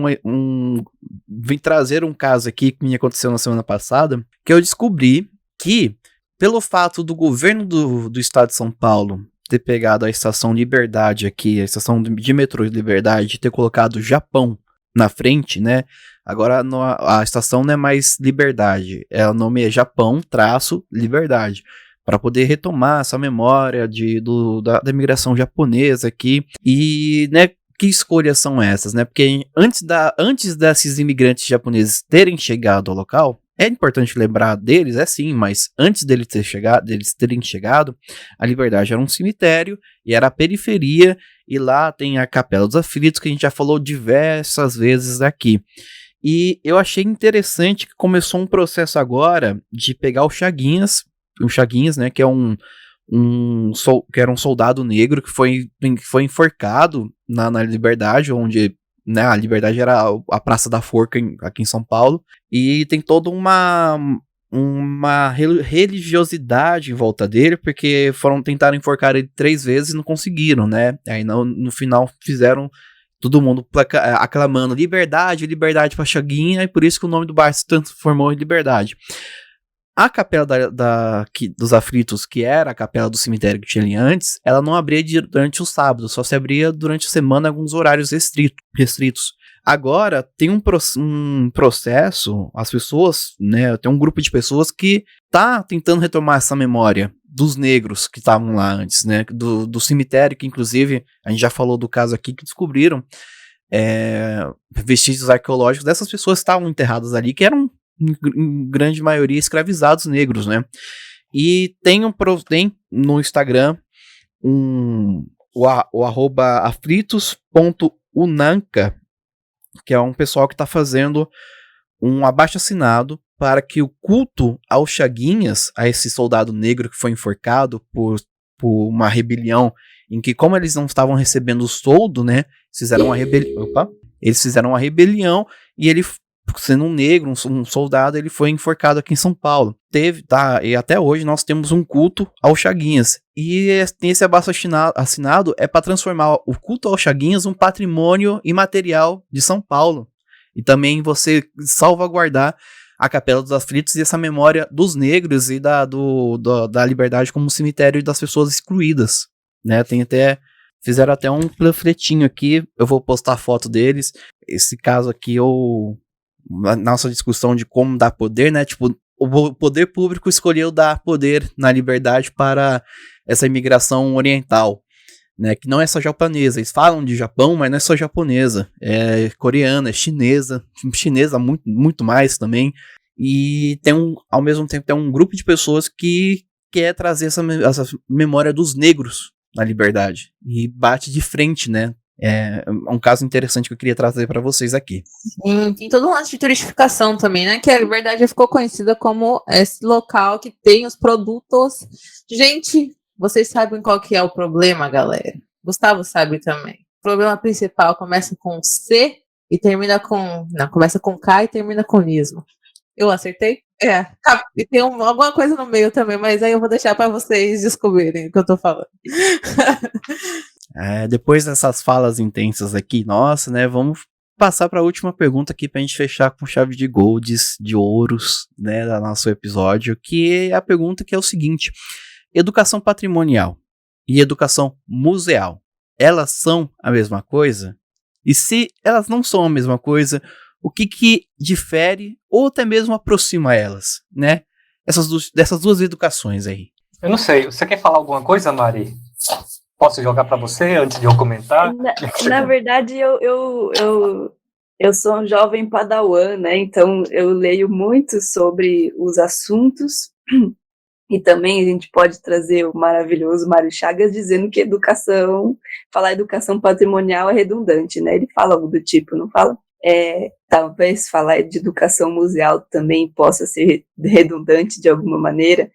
Speaker 2: vim trazer um caso aqui que me aconteceu na semana passada, que eu descobri que pelo fato do governo do estado de São Paulo ter pegado a estação Liberdade aqui, a estação de metrô de Liberdade, ter colocado Japão na frente, né? Agora a estação não é mais Liberdade, o nome é Japão-Liberdade, para poder retomar essa memória da imigração japonesa aqui. E, né, que escolhas são essas, né? Porque antes desses imigrantes japoneses terem chegado ao local, É importante lembrar deles, é sim, mas antes deles terem chegado, a Liberdade era um cemitério e era a periferia, e lá tem a Capela dos Aflitos, que a gente já falou diversas vezes aqui. E eu achei interessante que começou um processo agora de pegar o Chaguinhas, né, que é que era um soldado negro que foi enforcado na Liberdade, onde, né, a Liberdade era a Praça da Forca aqui em São Paulo, e tem toda uma religiosidade em volta dele, porque tentaram enforcar ele 3 vezes e não conseguiram, né? Aí no final fizeram todo mundo aclamando liberdade, liberdade pra Chaguinha, e por isso que o nome do bar se transformou em Liberdade. A Capela dos Aflitos, que era a capela do cemitério que tinha ali antes, ela não abria durante o sábado, só se abria durante a semana em alguns horários restritos. Agora, tem um processo, as pessoas, né, tem um grupo de pessoas que tá tentando retomar essa memória dos negros que estavam lá antes, né, do cemitério, que inclusive, a gente já falou do caso aqui, que descobriram vestígios arqueológicos dessas pessoas que estavam enterradas ali, que eram em grande maioria escravizados negros, né? E tem no Instagram o @aflitos.unanca, que é um pessoal que está fazendo um abaixo-assinado para que o culto aos Chaguinhas, a esse soldado negro que foi enforcado por uma rebelião, em que, como eles não estavam recebendo o soldo, né, eles fizeram uma rebelião, e ele, sendo um negro, um soldado, ele foi enforcado aqui em São Paulo. E até hoje nós temos um culto aos Chaguinhas. E esse abaixo-assinado é para transformar o culto aos Chaguinhas um patrimônio imaterial de São Paulo. E também você salvaguardar a Capela dos Aflitos e essa memória dos negros e da Liberdade como cemitério das pessoas excluídas, né? Fizeram até um panfletinho aqui, eu vou postar a foto deles. Esse caso aqui, na nossa discussão de como dar poder, né? Tipo, o poder público escolheu dar poder na Liberdade para essa imigração oriental, né? Que não é só japonesa. Eles falam de Japão, mas não é só japonesa. É coreana, é chinesa muito, muito mais também. E ao mesmo tempo tem um grupo de pessoas que quer trazer essa memória dos negros na Liberdade. E bate de frente, né? É um caso interessante que eu queria trazer para vocês aqui.
Speaker 7: Sim, tem todo um lance de turistificação também, né? Que a Liberdade ficou conhecida como esse local que tem os produtos. Gente, vocês sabem qual que é o problema, galera? Gustavo sabe também. O problema principal começa com C e termina com... Não, começa com K e termina com ismo. Eu acertei? E tem alguma coisa no meio também, mas aí eu vou deixar para vocês descobrirem o que eu tô falando.
Speaker 2: Depois dessas falas intensas aqui, nossa, né, vamos passar para a última pergunta aqui pra gente fechar com chave de golds, de ouros, né, do nosso episódio, que é a pergunta que é o seguinte: educação patrimonial e educação museal, elas são a mesma coisa? E se elas não são a mesma coisa, o que difere ou até mesmo aproxima elas, né, dessas duas educações aí?
Speaker 6: Eu não sei, você quer falar alguma coisa, Mari? Posso jogar para você antes de eu comentar?
Speaker 5: Na verdade, eu sou um jovem padawan, né? Então eu leio muito sobre os assuntos, e também a gente pode trazer o maravilhoso Mário Chagas dizendo que falar educação patrimonial é redundante, né? Ele fala algo do tipo, não fala? Talvez falar de educação museal também possa ser redundante de alguma maneira,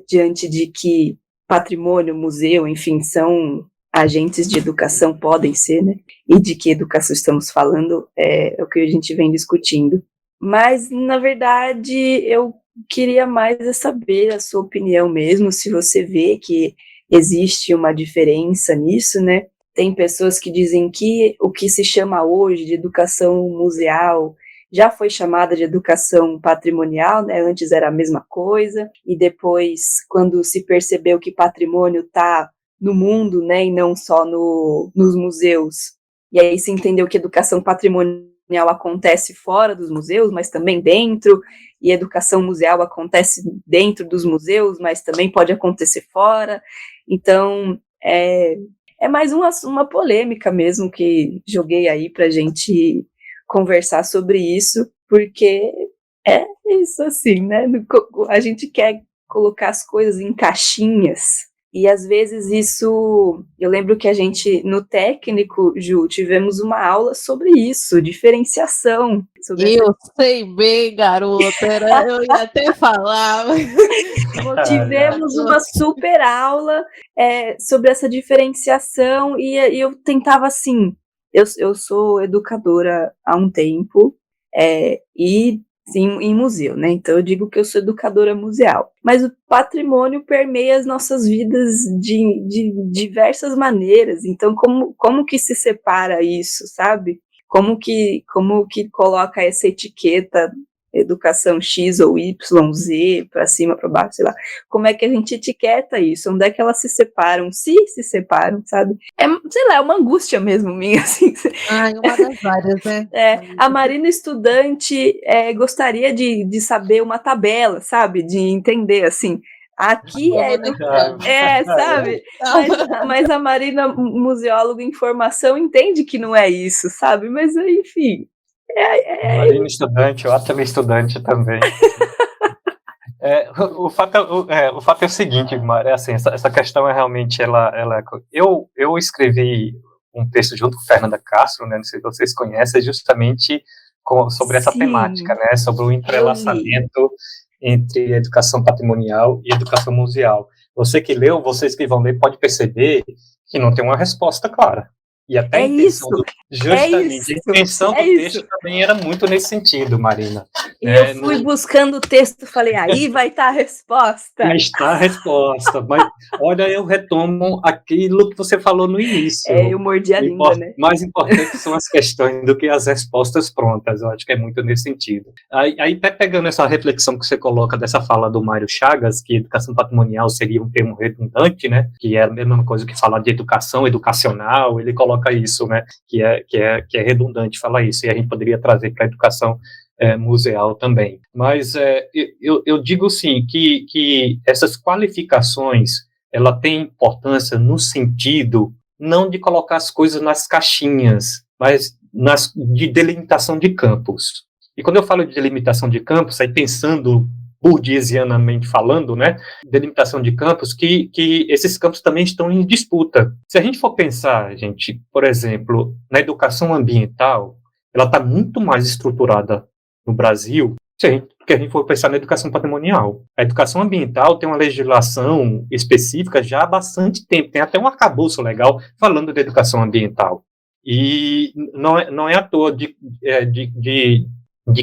Speaker 5: diante de que patrimônio, museu, enfim, são agentes de educação, podem ser, né? E de que educação estamos falando é o que a gente vem discutindo. Mas, na verdade, eu queria mais saber a sua opinião mesmo, se você vê que existe uma diferença nisso, né? Tem pessoas que dizem que o que se chama hoje de educação museal já foi chamada de educação patrimonial, né? Antes era a mesma coisa, e depois, quando se percebeu que patrimônio está no mundo, né, e não só nos museus, e aí se entendeu que educação patrimonial acontece fora dos museus, mas também dentro, e educação museal acontece dentro dos museus, mas também pode acontecer fora. Então, é mais uma polêmica mesmo que joguei aí para a gente conversar sobre isso, porque É isso assim, né? A gente quer colocar as coisas em caixinhas. E às vezes isso, eu lembro que a gente, no técnico, Ju, tivemos uma aula sobre isso, diferenciação. Sobre
Speaker 7: Eu sei bem, garota, eu ia até falar.
Speaker 5: Tivemos uma super aula sobre essa diferenciação e eu tentava assim, eu sou educadora há um tempo e sim, em museu, né? Então eu digo que eu sou educadora museal. Mas o patrimônio permeia as nossas vidas de diversas maneiras. Então, como que se separa isso, sabe? Como que coloca essa etiqueta educação X ou Y, Z, para cima, para baixo, sei lá. Como é que a gente etiqueta isso? Onde é que elas se separam? Se separam, sabe? Sei lá, é uma angústia mesmo minha, assim.
Speaker 7: Uma das várias, né?
Speaker 5: A Marina estudante gostaria de saber uma tabela, sabe? De entender, assim, aqui sabe? Mas a Marina, museóloga em formação, entende que não é isso, sabe? Mas, enfim...
Speaker 6: Marina estudante, eu também estudante também. O fato é o seguinte, Mari, assim, essa questão é realmente, eu escrevi um texto junto com Fernanda Castro, né, não sei se vocês conhecem, justamente sobre essa temática, né, sobre o entrelaçamento entre educação patrimonial e educação museal. Você que leu, vocês que vão ler, pode perceber que não tem uma resposta clara. E até a intenção do texto também era muito nesse sentido, Marina.
Speaker 5: E eu fui buscando o texto, falei, aí vai estar a resposta.
Speaker 6: Aí está a resposta. Mas, olha, eu retomo aquilo que você falou no início.
Speaker 5: Eu mordi a língua, né?
Speaker 6: Mais importante são as questões do que as respostas prontas. Eu acho que é muito nesse sentido. Aí até pegando essa reflexão que você coloca dessa fala do Mário Chagas, que educação patrimonial seria um termo redundante, né? Que é a mesma coisa que falar de educação educacional, ele coloca isso, né, que é redundante falar isso, e a gente poderia trazer para a educação museal também. Mas eu digo sim que essas qualificações, ela tem importância no sentido não de colocar as coisas nas caixinhas, mas de delimitação de campos. E quando eu falo de delimitação de campos, aí pensando burguesianamente falando, né, delimitação de campos, que esses campos também estão em disputa. Se a gente for pensar, gente, por exemplo, na educação ambiental, ela está muito mais estruturada no Brasil que a gente for pensar na educação patrimonial. A educação ambiental tem uma legislação específica já há bastante tempo, tem até um arcabouço legal falando de educação ambiental. E não é à toa de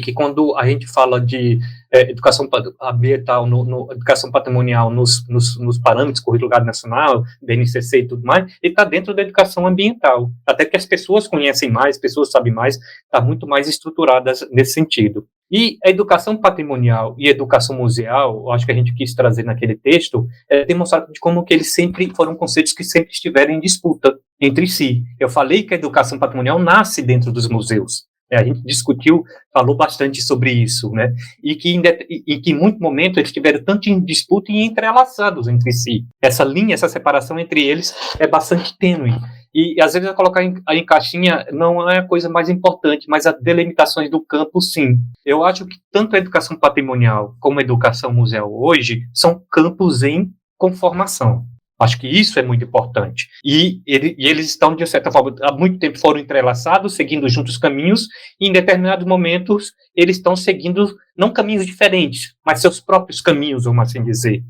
Speaker 6: que quando a gente fala de educação ambiental, educação patrimonial nos parâmetros curriculares nacional, BNCC e tudo mais, ele está dentro da educação ambiental. Até que as pessoas conhecem mais, pessoas sabem mais, está muito mais estruturadas nesse sentido. E a educação patrimonial e a educação museal, eu acho que a gente quis trazer naquele texto, demonstrar de como que eles sempre foram conceitos que sempre estiveram em disputa entre si. Eu falei que a educação patrimonial nasce dentro dos museus. A gente discutiu, falou bastante sobre isso, né? E que em muito momento eles estiveram tanto em disputa e entrelaçados entre si. Essa linha, essa separação entre eles é bastante tênue. E às vezes colocar em caixinha não é a coisa mais importante, mas as delimitações do campo, sim. Eu acho que tanto a educação patrimonial como a educação museal hoje são campos em conformação. Acho que isso é muito importante. E eles estão, de certa forma, há muito tempo foram entrelaçados, seguindo juntos caminhos, e em determinados momentos eles estão seguindo, não caminhos diferentes, mas seus próprios caminhos, vamos assim dizer,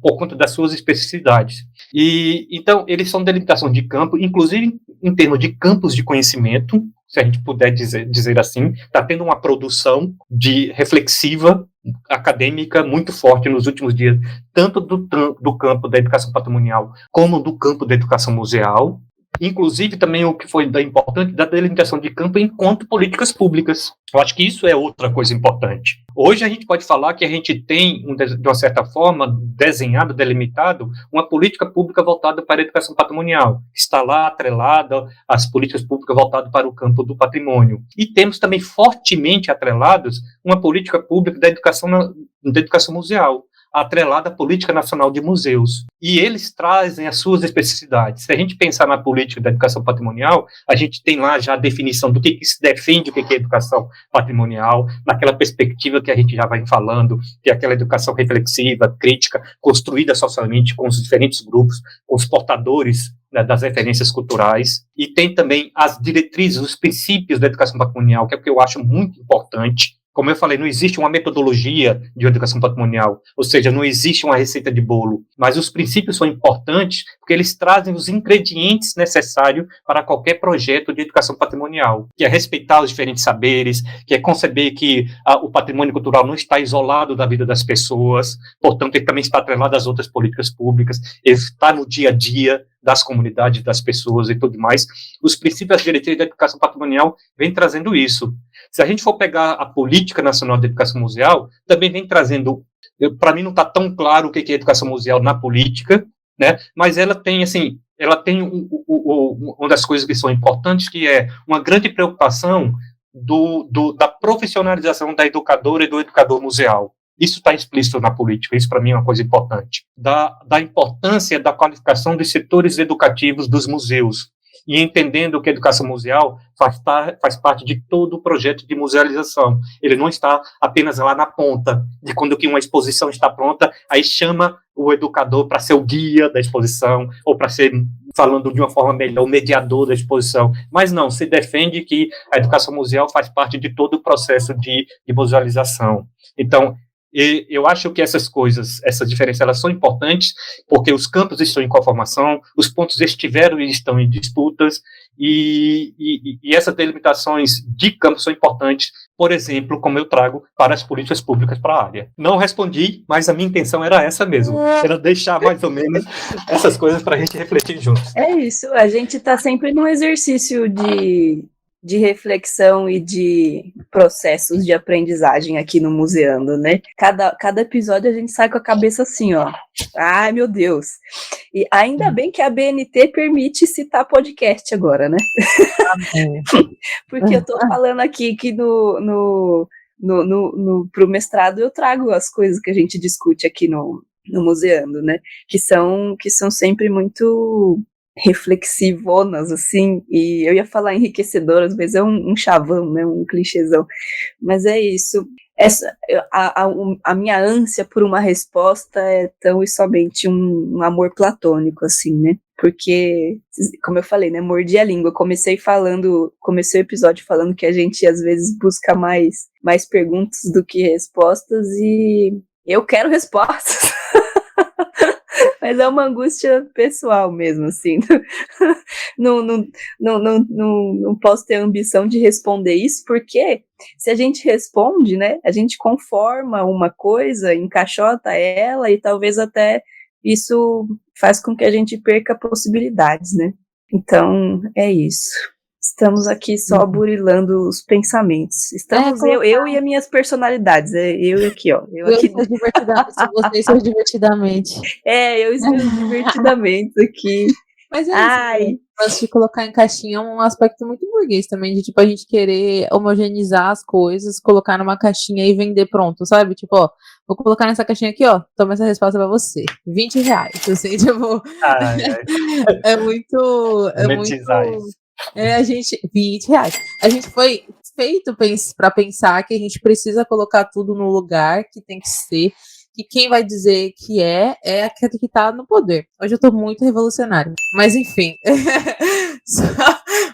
Speaker 6: por conta das suas especificidades. E então, eles são delimitação de campo, inclusive em termos de campos de conhecimento, se a gente puder dizer assim, está tendo uma produção reflexiva, acadêmica muito forte nos últimos dias, tanto do campo da educação patrimonial como do campo da educação museal, inclusive também o que foi importante da delimitação de campo enquanto políticas públicas. Eu acho que isso é outra coisa importante. Hoje a gente pode falar que a gente tem, de uma certa forma, desenhado, delimitado, uma política pública voltada para a educação patrimonial. Está lá atrelada às políticas públicas voltadas para o campo do patrimônio. E temos também fortemente atrelados uma política pública da educação museal. atrelada à Política Nacional de Museus. E eles trazem as suas especificidades. Se a gente pensar na política da educação patrimonial, a gente tem lá já a definição do que se defende, o que é educação patrimonial, naquela perspectiva que a gente já vai falando, que é aquela educação reflexiva, crítica, construída socialmente com os diferentes grupos, com os portadores, né, das referências culturais. E tem também as diretrizes, os princípios da educação patrimonial, que é o que eu acho muito importante. Como eu falei, não existe uma metodologia de educação patrimonial, ou seja, não existe uma receita de bolo, mas os princípios são importantes porque eles trazem os ingredientes necessários para qualquer projeto de educação patrimonial, que é respeitar os diferentes saberes, que é conceber que o patrimônio cultural não está isolado da vida das pessoas, portanto, ele também está atrelado às outras políticas públicas, ele está no dia a dia das comunidades, das pessoas e tudo mais. Os princípios das diretrizes da educação patrimonial vêm trazendo isso. Se a gente for pegar a Política Nacional de Educação Museal, também vem trazendo, para mim não está tão claro o que é educação museal na política, né? Mas ela tem, assim, uma das coisas que são importantes, que é uma grande preocupação da profissionalização da educadora e do educador museal. Isso está explícito na política, isso para mim é uma coisa importante. Da importância da qualificação dos setores educativos dos museus, e entendendo que a educação museal faz parte de todo o projeto de musealização. Ele não está apenas lá na ponta, de quando que uma exposição está pronta, aí chama o educador para ser o guia da exposição, ou para ser, falando de uma forma melhor, o mediador da exposição. Mas não, se defende que a educação museal faz parte de todo o processo de musealização. Então, eu acho que essas diferenças, elas são importantes, porque os campos estão em conformação, os pontos estiveram e estão em disputas, e essas delimitações de campos são importantes, por exemplo, como eu trago para as políticas públicas para a área. Não respondi, mas a minha intenção era essa mesmo, era deixar mais ou menos essas coisas para a gente refletir juntos.
Speaker 5: É isso, a gente está sempre num exercício de reflexão e de processos de aprendizagem aqui no Museando, né? Cada episódio a gente sai com a cabeça assim, ó. Ai, meu Deus. E ainda bem que a BNT permite citar podcast agora, né? Porque eu tô falando aqui que pro mestrado eu trago as coisas que a gente discute aqui no Museando, né? Que são sempre muito reflexivonas, assim, e eu ia falar enriquecedoras, mas é um chavão, né, um clichêzão, mas é isso. A minha ânsia por uma resposta é tão e somente um amor platônico, assim, né, porque, como eu falei, né, mordi a língua, comecei o episódio falando que a gente às vezes busca mais perguntas do que respostas, e eu quero respostas. Mas é uma angústia pessoal mesmo, assim. Não posso ter a ambição de responder isso, porque se a gente responde, né, a gente conforma uma coisa, encaixota ela, e talvez até isso faz com que a gente perca possibilidades, né? Então, é isso. Estamos aqui só burilando os pensamentos. Estamos eu e as minhas personalidades. Eu aqui, ó. Eu aqui.
Speaker 7: Vocês são divertidamente.
Speaker 5: Eu e os meus divertidamente aqui.
Speaker 7: Mas é isso. Né? De colocar em caixinha é um aspecto muito burguês também, de tipo a gente querer homogeneizar as coisas, colocar numa caixinha e vender pronto, sabe? Tipo, ó, vou colocar nessa caixinha aqui, ó, toma essa resposta pra você. R$20. Assim, tipo. É muito. A gente. R$20. A gente foi feito para pensar que a gente precisa colocar tudo no lugar que tem que ser. Que quem vai dizer que é aquele que tá no poder. Hoje eu tô muito revolucionário. Mas enfim.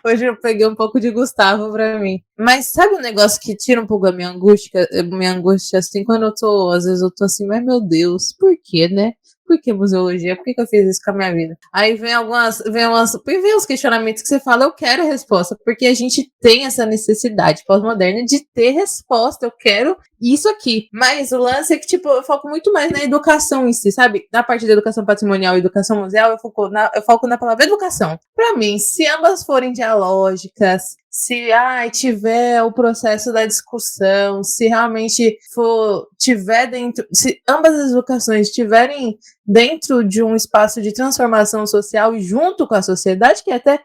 Speaker 7: Hoje eu peguei um pouco de Gustavo pra mim. Mas sabe um negócio que tira um pouco a minha angústia? Minha angústia, assim, quando às vezes eu tô assim, mas meu Deus, por quê, né? Por que museologia? Por que eu fiz isso com a minha vida? Aí vem os questionamentos que você fala, eu quero a resposta, porque a gente tem essa necessidade pós-moderna de ter resposta, eu quero isso aqui. Mas o lance é que, tipo, eu foco muito mais na educação em si, sabe? Na parte da educação patrimonial e educação museal, eu foco na palavra educação. Pra mim, se ambas forem dialógicas, se tiver o processo da discussão, se realmente tiver dentro, se ambas as educações estiverem dentro de um espaço de transformação social e junto com a sociedade, que até,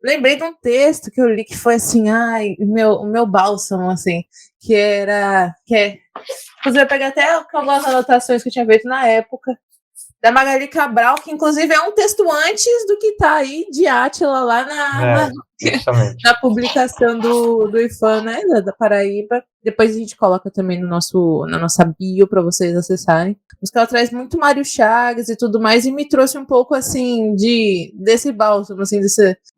Speaker 7: lembrei de um texto que eu li que foi assim, o meu bálsamo, assim, que é Inclusive, eu peguei até algumas anotações que eu tinha feito na época, da Magali Cabral, que inclusive é um texto antes do que tá aí de Átila lá na publicação do IFAM, né, da Paraíba. Depois a gente coloca também na nossa bio para vocês acessarem. Mas que ela traz muito Mário Chagas e tudo mais, e me trouxe um pouco, assim, desse bálsamo, assim,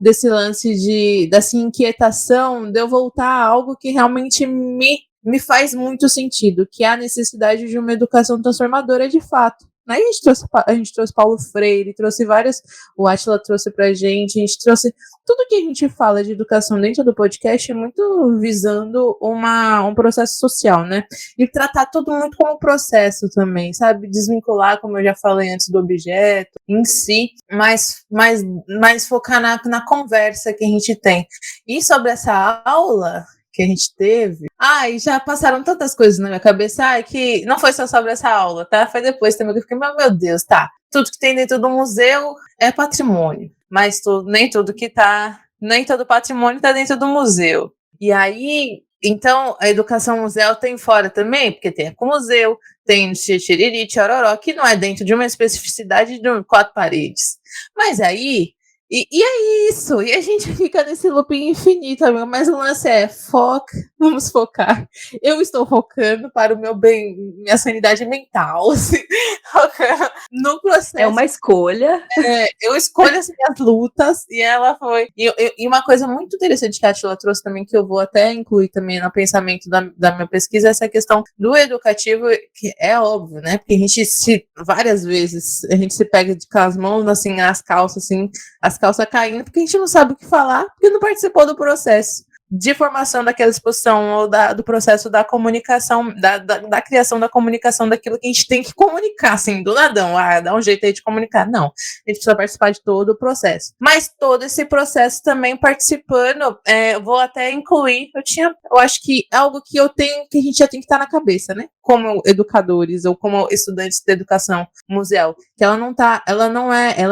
Speaker 7: desse lance dessa inquietação de eu voltar a algo que realmente me faz muito sentido, que é a necessidade de uma educação transformadora de fato. Aí a gente trouxe Paulo Freire, trouxe várias, o Átila trouxe pra gente, a gente trouxe tudo que a gente fala de educação dentro do podcast é muito visando um processo social, né? E tratar tudo muito como processo também, sabe? Desvincular, como eu já falei antes, do objeto em si, mas focar na conversa que a gente tem. E sobre essa aula que a gente teve. E já passaram tantas coisas na minha cabeça, que não foi só sobre essa aula, tá? Foi depois também que eu fiquei, meu Deus, tá. Tudo que tem dentro do museu é patrimônio, mas nem todo patrimônio tá dentro do museu. E aí, então, a educação museu tem fora também, porque tem ecomuseu, tem xixiriri, tchororó, que não é dentro de uma especificidade de 4 paredes. Mas aí, e é isso, e a gente fica nesse looping infinito, amigo, mas o lance é vamos focar. Eu estou focando para o meu bem, minha sanidade mental, assim, focando no processo.
Speaker 5: É uma escolha.
Speaker 7: Eu escolho as minhas lutas, e ela foi. E uma coisa muito interessante que a Átila trouxe também, que eu vou até incluir também no pensamento da minha pesquisa, é essa questão do educativo, que é óbvio, né? Porque várias vezes a gente se pega com as mãos, assim, nas calças, assim, as calças caindo, porque a gente não sabe o que falar, porque não participou do processo de formação daquela exposição ou do processo da comunicação, da criação da comunicação daquilo que a gente tem que comunicar, assim, do nadão, dá um jeito aí de comunicar. Não, a gente precisa participar de todo o processo. Mas todo esse processo também participando, vou até incluir, eu acho que é algo que a gente já tem que estar na cabeça, né? Como educadores ou como estudantes de educação museal, que ela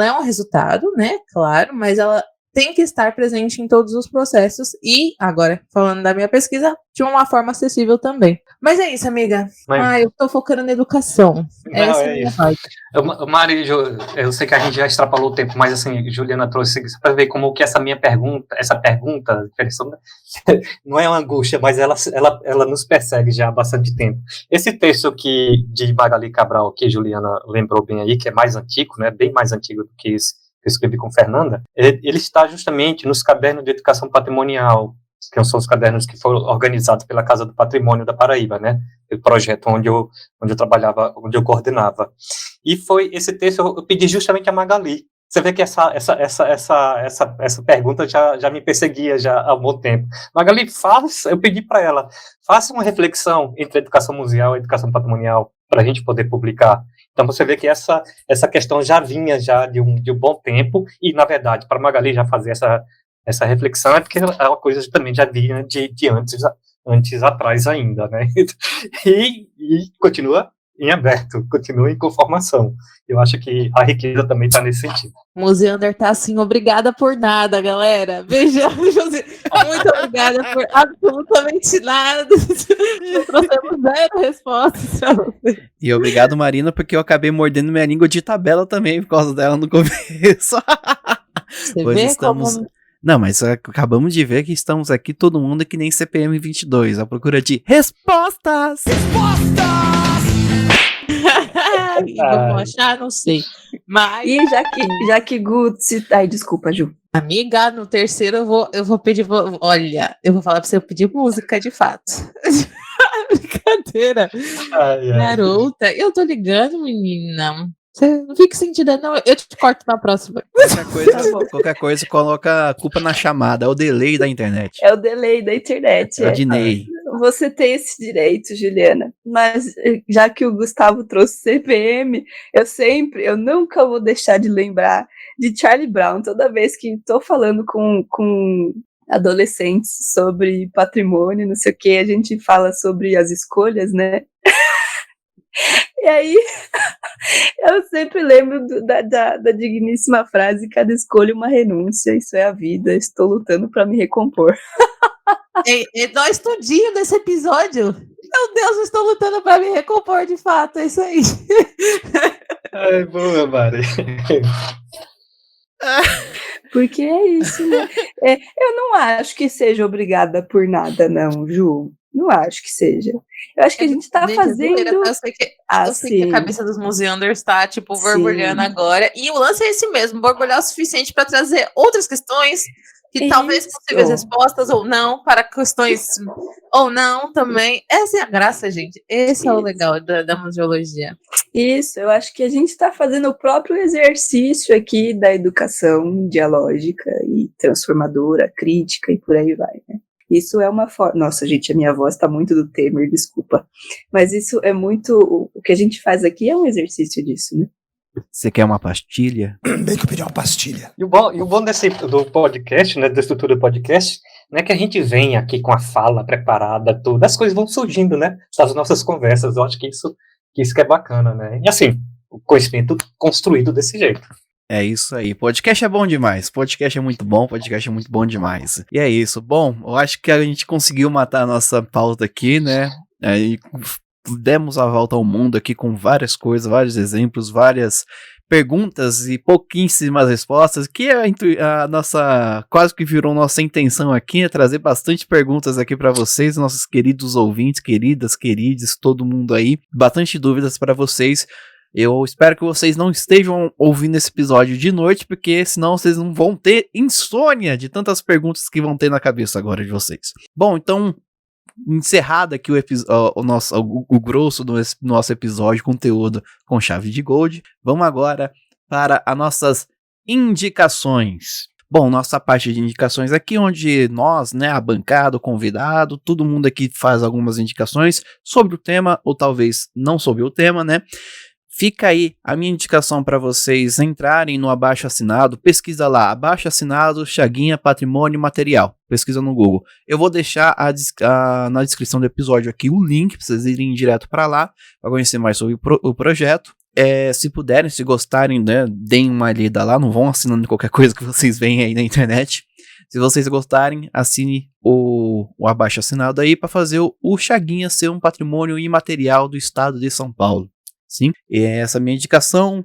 Speaker 7: é um resultado, né? Claro, mas ela tem que estar presente em todos os processos e, agora, falando da minha pesquisa, de uma forma acessível também. Mas é isso, amiga. Eu tô focando na educação. Essa é a minha parte.
Speaker 6: Mari, eu sei que a gente já extrapolou o tempo, mas assim, Juliana trouxe para ver como que essa pergunta, não é uma angústia, mas ela nos persegue já há bastante tempo. Esse texto de Magali Cabral, que Juliana lembrou bem aí, que é mais antigo, né, bem mais antigo do que esse, que eu escrevi com Fernanda, ele está justamente nos cadernos de educação patrimonial, que são os cadernos que foram organizados pela Casa do Patrimônio da Paraíba, né? O projeto onde eu trabalhava, onde eu coordenava. E foi esse texto, eu pedi justamente a Magali. Você vê que essa pergunta já me perseguia já há um bom tempo. Magali, eu pedi para ela, faça uma reflexão entre a educação museal e a educação patrimonial para a gente poder publicar. Então você vê que essa questão já vinha já de um bom tempo, e na verdade, para Magali já fazer essa reflexão, é porque é uma coisa que também já vinha de antes atrás ainda, né? E continua em aberto, continua em conformação. Eu acho que a riqueza também está nesse sentido.
Speaker 7: Museander tá assim, obrigada por nada, galera. Beijão, José. Muito obrigada por absolutamente nada. Não trouxemos 0 respostas pra você.
Speaker 2: E obrigado, Marina, porque eu acabei mordendo minha língua de tabela também por causa dela no começo.
Speaker 7: Você vê como...
Speaker 2: Não, mas acabamos de ver que estamos aqui todo mundo que nem CPM 22, à procura de respostas!
Speaker 7: Vamos achar? Não sei. Mas...
Speaker 5: E já que Gutsi... Ai, desculpa, Ju.
Speaker 7: Amiga, no terceiro eu vou pedir... Olha, eu vou falar pra você pedir música, de fato. Brincadeira. Garota, eu tô ligando, menina. Você não fica sentindo, não. Eu te corto na próxima.
Speaker 2: Qualquer coisa, coloca a culpa na chamada. É o delay da internet.
Speaker 5: É o delay da internet.
Speaker 2: É o delay.
Speaker 5: Você tem esse direito, Juliana. Mas já que o Gustavo trouxe CPM, eu nunca vou deixar de lembrar de Charlie Brown. Toda vez que estou falando com adolescentes sobre patrimônio, não sei o que, a gente fala sobre as escolhas, né? E aí, eu sempre lembro da digníssima frase: cada escolha uma renúncia, isso é a vida, estou lutando para me recompor.
Speaker 7: É nós tudinho desse episódio. Meu Deus, eu estou lutando para me recompor de fato, é isso aí.
Speaker 6: Ai, boa, Mari.
Speaker 5: Porque é isso, né? Eu não acho que seja obrigada por nada, não, Ju. Não acho que seja. Eu acho que a gente tá fazendo.
Speaker 7: Eu sei que a cabeça dos museanders tá, tipo, borbulhando agora. E o lance é esse mesmo, borbulhar o suficiente para trazer outras questões que talvez possíveis respostas ou não, para questões ou não também. Essa é a graça, gente. Esse é o legal da museologia.
Speaker 5: Isso, eu acho que a gente está fazendo o próprio exercício aqui da educação dialógica e transformadora, crítica e por aí vai, né? Isso é uma forma. Nossa, gente, a minha voz está muito do Temer, desculpa. Mas isso é muito. O que a gente faz aqui é um exercício disso, né?
Speaker 2: Você quer uma pastilha?
Speaker 8: Bem que eu pedi uma pastilha.
Speaker 6: E o bom do podcast, né, da estrutura do podcast, não é que a gente vem aqui com a fala preparada, tudo. As coisas vão surgindo, né? Das nossas conversas. Eu acho que isso que é bacana, né? E assim, o conhecimento construído desse jeito.
Speaker 2: É isso aí. Podcast é bom demais. Podcast é muito bom. Podcast é muito bom demais. E é isso. Bom, eu acho que a gente conseguiu matar a nossa pauta aqui, né? Aí demos a volta ao mundo aqui com várias coisas, vários exemplos, várias perguntas e pouquíssimas respostas, que a nossa, quase que virou nossa intenção aqui, é trazer bastante perguntas aqui para vocês, nossos queridos ouvintes, queridas, todo mundo aí, bastante dúvidas para vocês. Eu espero que vocês não estejam ouvindo esse episódio de noite, porque senão vocês não vão ter insônia de tantas perguntas que vão ter na cabeça agora de vocês. Bom, então, encerrado aqui o grosso do nosso episódio, conteúdo com chave de gold, vamos agora para as nossas indicações. Bom, nossa parte de indicações aqui, onde nós, né, a bancada, o convidado, todo mundo aqui faz algumas indicações sobre o tema, ou talvez não sobre o tema, né? Fica aí a minha indicação para vocês entrarem no abaixo assinado, pesquisa lá, abaixo assinado, Chaguinha Patrimônio Material, pesquisa no Google. Eu vou deixar na descrição do episódio aqui o link para vocês irem direto para lá, para conhecer mais sobre o projeto. Se puderem, se gostarem, né, deem uma lida lá, não vão assinando qualquer coisa que vocês veem aí na internet. Se vocês gostarem, assine o abaixo assinado aí para fazer o Chaguinha ser um patrimônio imaterial do estado de São Paulo. Sim, e essa é a minha indicação.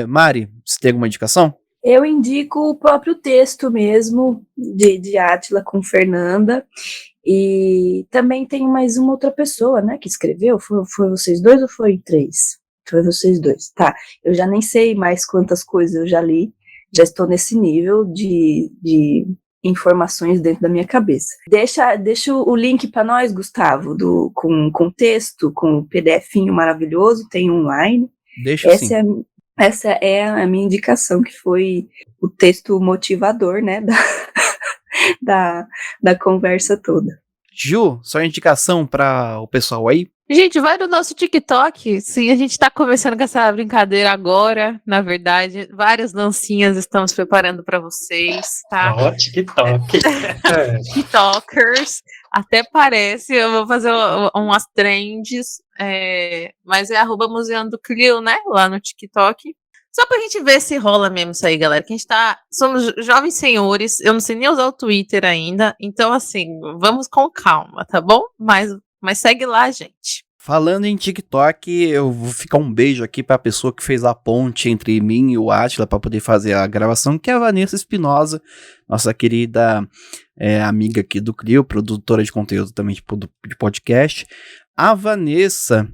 Speaker 2: Mari, você tem alguma indicação?
Speaker 5: Eu indico o próprio texto mesmo, de Átila com Fernanda, e também tem mais uma outra pessoa, né, que escreveu. Foi vocês dois ou foi três? Foi vocês dois, tá. Eu já nem sei mais quantas coisas eu já li, já estou nesse nível de informações dentro da minha cabeça. Deixa o link para nós, Gustavo, com texto, com o PDFinho maravilhoso, tem online.
Speaker 2: Deixa
Speaker 5: Essa é a minha indicação, que foi o texto motivador, né, da conversa toda.
Speaker 2: Ju, só indicação para o pessoal aí?
Speaker 7: Gente, vai no nosso TikTok. Sim, a gente tá começando com essa brincadeira agora, na verdade. Várias dancinhas estamos preparando para vocês, tá?
Speaker 6: Ó, TikTok.
Speaker 7: TikTokers. Até parece, eu vou fazer umas trends, mas é @museandoclio, né? Lá no TikTok. Só pra gente ver se rola mesmo isso aí, galera. Que a gente somos jovens senhores, eu não sei nem usar o Twitter ainda, então assim, vamos com calma, tá bom? Mas segue lá, gente.
Speaker 2: Falando em TikTok, eu vou ficar um beijo aqui pra pessoa que fez a ponte entre mim e o Átila pra poder fazer a gravação, que é a Vanessa Espinosa, nossa querida amiga aqui do Clio, produtora de conteúdo também de podcast. A Vanessa,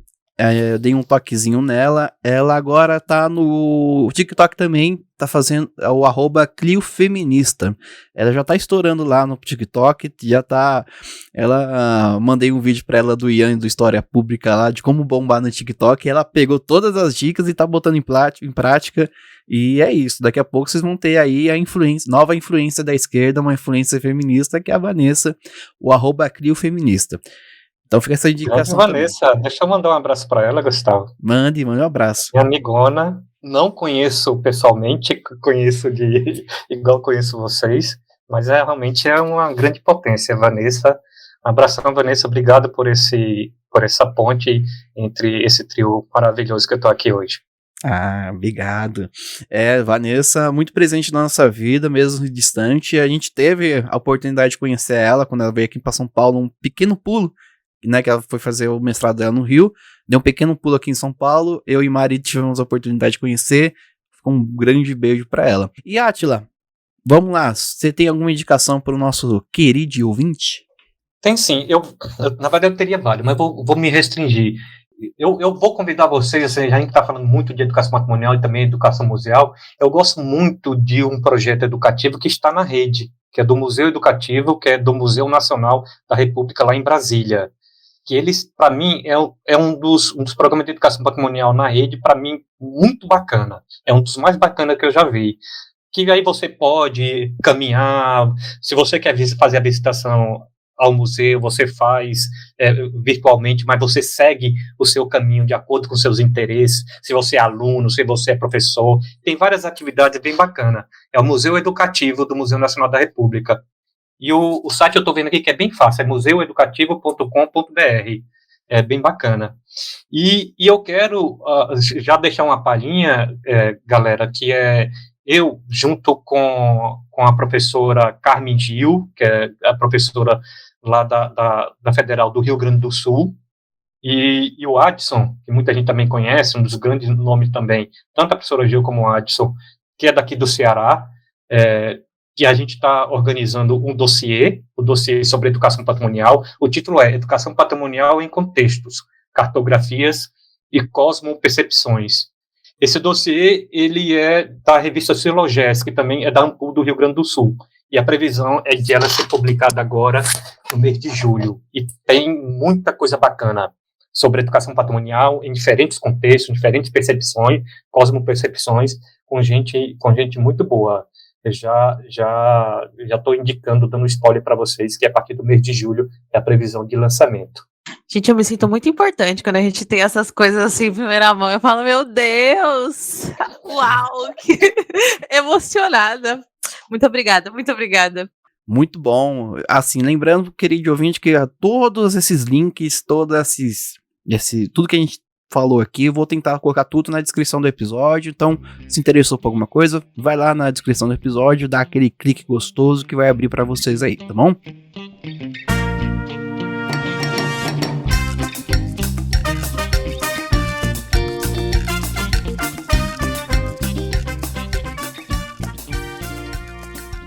Speaker 2: eu dei um toquezinho nela, ela agora tá no TikTok também, tá fazendo o @ClioFeminista. Ela já tá estourando lá no TikTok, mandei um vídeo pra ela do Ian, do História Pública lá, de como bombar no TikTok, e ela pegou todas as dicas e tá botando em prática, e é isso, daqui a pouco vocês vão ter aí nova influência da esquerda, uma influência feminista, que é a Vanessa, o @ClioFeminista. Então fica essa indicação.
Speaker 6: Vanessa, deixa eu mandar um abraço para ela, Gustavo.
Speaker 2: Mande um abraço.
Speaker 6: Minha amigona, não conheço pessoalmente, conheço igual conheço vocês, mas realmente é uma grande potência, Vanessa. Um abração, Vanessa, obrigado por essa ponte entre esse trio maravilhoso que eu tô aqui hoje.
Speaker 2: Ah, obrigado. Vanessa, muito presente na nossa vida, mesmo distante. A gente teve a oportunidade de conhecer ela quando ela veio aqui para São Paulo, um pequeno pulo né, que ela foi fazer o mestrado dela no Rio, deu um pequeno pulo aqui em São Paulo, eu e Mari tivemos a oportunidade de conhecer, ficou um grande beijo pra ela. E Átila, vamos lá, você tem alguma indicação para o nosso querido ouvinte?
Speaker 6: Tem sim, na verdade eu teria vários, mas vou me restringir. Eu vou convidar vocês, assim, a gente está falando muito de educação matrimonial e também educação museal. Eu gosto muito de um projeto educativo que está na rede, que é do Museu Educativo, que é do Museu Nacional da República lá em Brasília. Que eles, para mim, é um dos programas de educação patrimonial na rede, para mim, muito bacana. É um dos mais bacanas que eu já vi. Que aí você pode caminhar, se você quer fazer a visitação ao museu, você faz virtualmente, mas você segue o seu caminho de acordo com seus interesses, se você é aluno, se você é professor, tem várias atividades bem bacanas. É o Museu Educativo do Museu Nacional da República. E o site eu estou vendo aqui que é bem fácil, é museueducativo.com.br, é bem bacana. E eu quero já deixar uma palhinha, galera, que é eu, junto com a professora Carmen Gil, que é a professora lá da Federal do Rio Grande do Sul, e o Adson, que muita gente também conhece, um dos grandes nomes também, tanto a professora Gil como o Adson, que é daqui do Ceará, que a gente está organizando o dossiê sobre educação patrimonial. O título é Educação Patrimonial em Contextos, Cartografias e Cosmopercepções. Esse dossiê, ele é da revista Silogés, que também é da Ampul do Rio Grande do Sul. E a previsão é de ela ser publicada agora no mês de julho. E tem muita coisa bacana sobre educação patrimonial em diferentes contextos, em diferentes percepções, cosmopercepções, com gente muito boa. Eu já estou indicando, dando spoiler para vocês, que a partir do mês de julho é a previsão de lançamento.
Speaker 7: Gente, eu me sinto muito importante quando a gente tem essas coisas assim em primeira mão. Eu falo, meu Deus! Uau! Que emocionada. Muito obrigada, muito obrigada.
Speaker 2: Muito bom. Assim, lembrando, querido ouvinte, que todos esses links, tudo que a gente falou aqui, eu vou tentar colocar tudo na descrição do episódio. Então, se interessou por alguma coisa, vai lá na descrição do episódio, dá aquele clique gostoso que vai abrir para vocês aí, tá bom?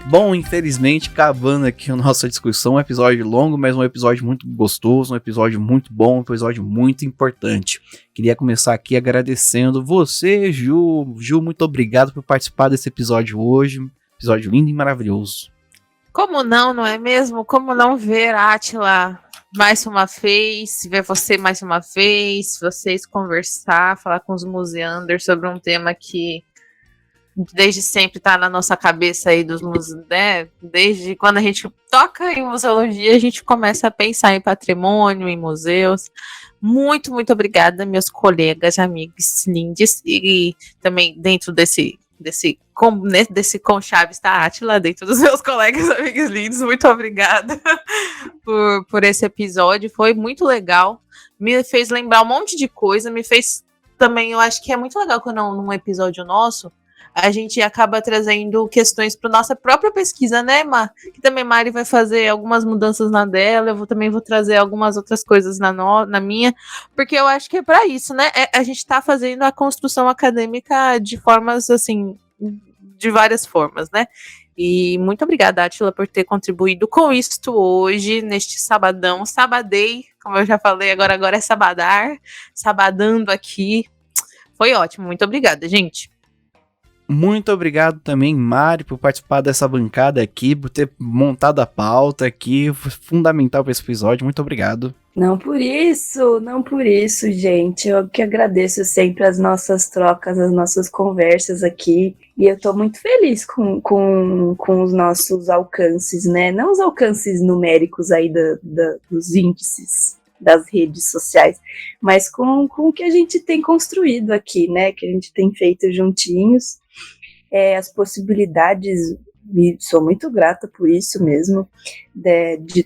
Speaker 2: Bom, infelizmente, acabando aqui a nossa discussão, um episódio longo, mas um episódio muito gostoso, um episódio muito bom, um episódio muito importante. Queria começar aqui agradecendo você, Ju. Ju, muito obrigado por participar desse episódio hoje. Episódio lindo e maravilhoso.
Speaker 7: Como não é mesmo? Como não ver a Átila mais uma vez, ver você mais uma vez, vocês conversar, falar com os museanders sobre um tema que desde sempre tá na nossa cabeça aí dos museus, né? Desde quando a gente toca em museologia, a gente começa a pensar em patrimônio, em museus. Muito, muito obrigada, meus colegas, amigos lindos, e também dentro desse conchave está a Átila, dentro dos meus colegas, amigos lindos. Muito obrigada por esse episódio, foi muito legal, me fez lembrar um monte de coisa, me fez também, eu acho que é muito legal quando num episódio nosso a gente acaba trazendo questões para nossa própria pesquisa, né, Mar? Que também Mari vai fazer algumas mudanças na dela, eu também vou trazer algumas outras coisas na minha, porque eu acho que é para isso, né? A gente está fazendo a construção acadêmica de formas, assim, de várias formas, né? E muito obrigada, Átila, por ter contribuído com isto hoje, neste sabadão, sabadei, como eu já falei, agora é sabadando aqui. Foi ótimo, muito obrigada, gente.
Speaker 2: Muito obrigado também, Mari, por participar dessa bancada aqui, por ter montado a pauta aqui, foi fundamental para esse episódio, muito obrigado.
Speaker 5: Não por isso, gente, eu que agradeço sempre as nossas trocas, as nossas conversas aqui, e eu tô muito feliz com os nossos alcances, né, não os alcances numéricos aí dos índices das redes sociais, mas com o que a gente tem construído aqui, né, que a gente tem feito juntinhos. As possibilidades, e sou muito grata por isso mesmo, de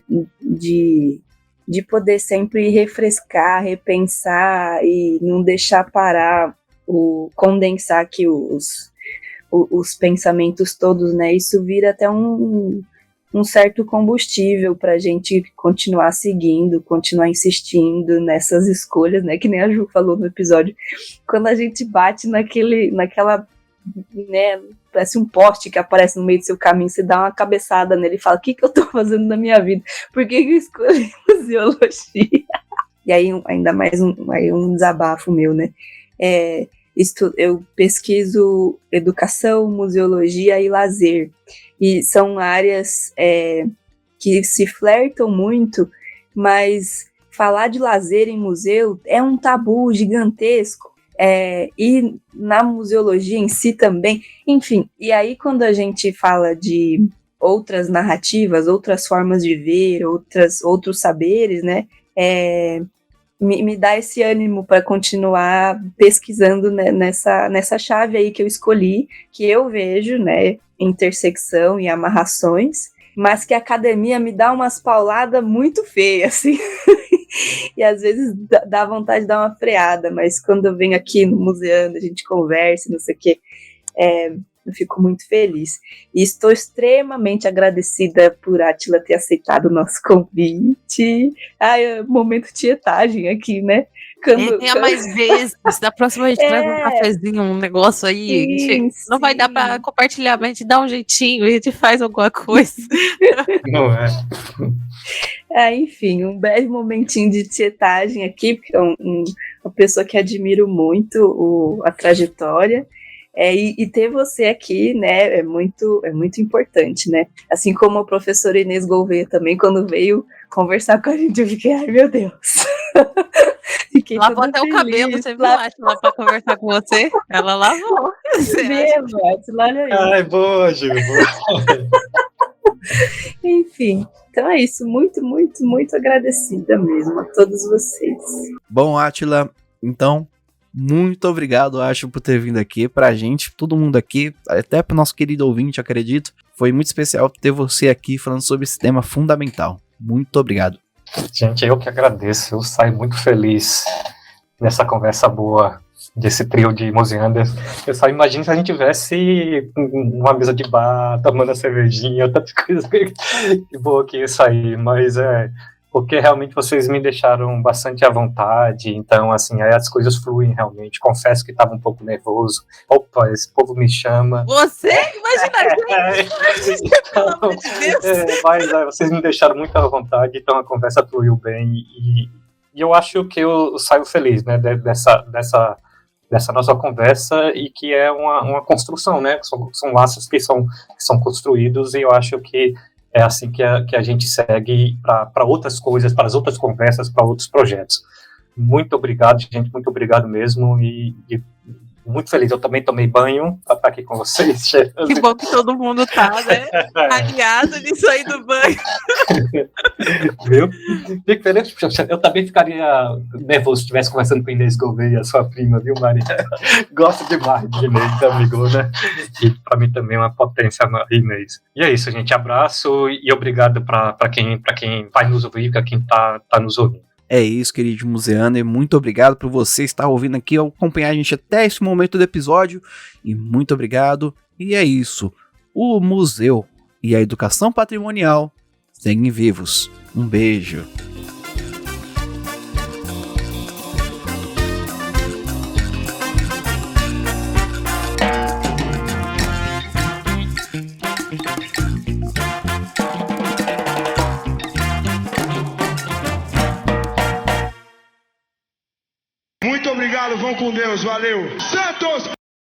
Speaker 5: poder sempre refrescar, repensar e não deixar parar, condensar aqui os pensamentos todos, né? Isso vira até um certo combustível para a gente continuar seguindo, continuar insistindo nessas escolhas, né? Que nem a Ju falou no episódio. Quando a gente bate naquela, né? Parece um poste que aparece no meio do seu caminho, você dá uma cabeçada nele e fala: o que eu tô fazendo na minha vida? Por que eu escolhi museologia? E aí, ainda mais um desabafo meu, né? Eu pesquiso educação, museologia e lazer. E são áreas que se flertam muito, mas falar de lazer em museu é um tabu gigantesco. E na museologia em si também. Enfim, e aí quando a gente fala de outras narrativas, outras formas de ver, outros saberes, né? Me dá esse ânimo para continuar pesquisando, né, nessa chave aí que eu escolhi, que eu vejo, né, intersecção e amarrações, mas que a academia me dá umas pauladas muito feias, assim, e às vezes dá vontade de dar uma freada, mas quando eu venho aqui no Museando, a gente conversa, não sei o quê, eu fico muito feliz. E estou extremamente agradecida por Átila ter aceitado o nosso convite. Momento tietagem aqui, né?
Speaker 7: Tenha mais vezes. Da próxima a gente traz um cafezinho, um negócio aí.
Speaker 5: Sim.
Speaker 7: Não vai dar para compartilhar, mas a gente dá um jeitinho, a gente faz alguma coisa.
Speaker 6: Não é?
Speaker 5: Enfim, um breve momentinho de tietagem aqui, porque é uma pessoa que admiro muito a trajetória. E ter você aqui, né, é muito importante, né? Assim como a professora Inês Gouveia também, quando veio conversar com a gente, eu fiquei, ai meu Deus.
Speaker 7: Lavou até feliz. O cabelo, você viu, Átila, pra conversar com você? Ela lavou.
Speaker 5: Olha aí.
Speaker 6: Ai, boa, Ju.
Speaker 5: Enfim, então é isso. Muito, muito, muito agradecida mesmo a todos vocês.
Speaker 2: Bom, Átila, então, muito obrigado, acho, por ter vindo aqui pra gente, todo mundo aqui, até pro nosso querido ouvinte, acredito. Foi muito especial ter você aqui falando sobre esse tema fundamental. Muito obrigado.
Speaker 6: Gente, eu que agradeço. Eu saio muito feliz nessa conversa boa desse trio de museandas. Eu só imagino se a gente tivesse uma mesa de bar, tomando a cervejinha, tanta coisa que boa que ia sair, mas porque realmente vocês me deixaram bastante à vontade, então, assim, aí as coisas fluem realmente. Confesso que estava um pouco nervoso. Opa, esse povo me chama.
Speaker 7: Você? Imagina! Pelo amor de Deus!
Speaker 6: Mas vocês me deixaram muito à vontade, então a conversa fluiu bem, e eu acho que eu saio feliz, né, dessa nossa conversa, e que é uma construção, né, são laços que são construídos, e eu acho que é assim que a gente segue para outras coisas, para as outras conversas, para outros projetos. Muito obrigado, gente, muito obrigado mesmo, e muito feliz. Eu também tomei banho para estar aqui com vocês.
Speaker 7: Que bom que todo mundo tá, né? Aliado nisso aí do banho.
Speaker 6: Viu? Eu também ficaria nervoso se estivesse conversando com a Inês Gouveia, sua prima, viu, Maria? Gosto demais de Inês, amigona. E para mim também é uma potência, Inês. E é isso, gente. Abraço e obrigado para quem vai nos ouvir, para quem tá nos ouvindo.
Speaker 2: É isso, querido museano, e muito obrigado por você estar ouvindo aqui, acompanhar a gente até esse momento do episódio, e muito obrigado, e é isso, o museu e a educação patrimonial seguem vivos. Um beijo.
Speaker 8: Muito obrigado, vão com Deus, valeu. Santos!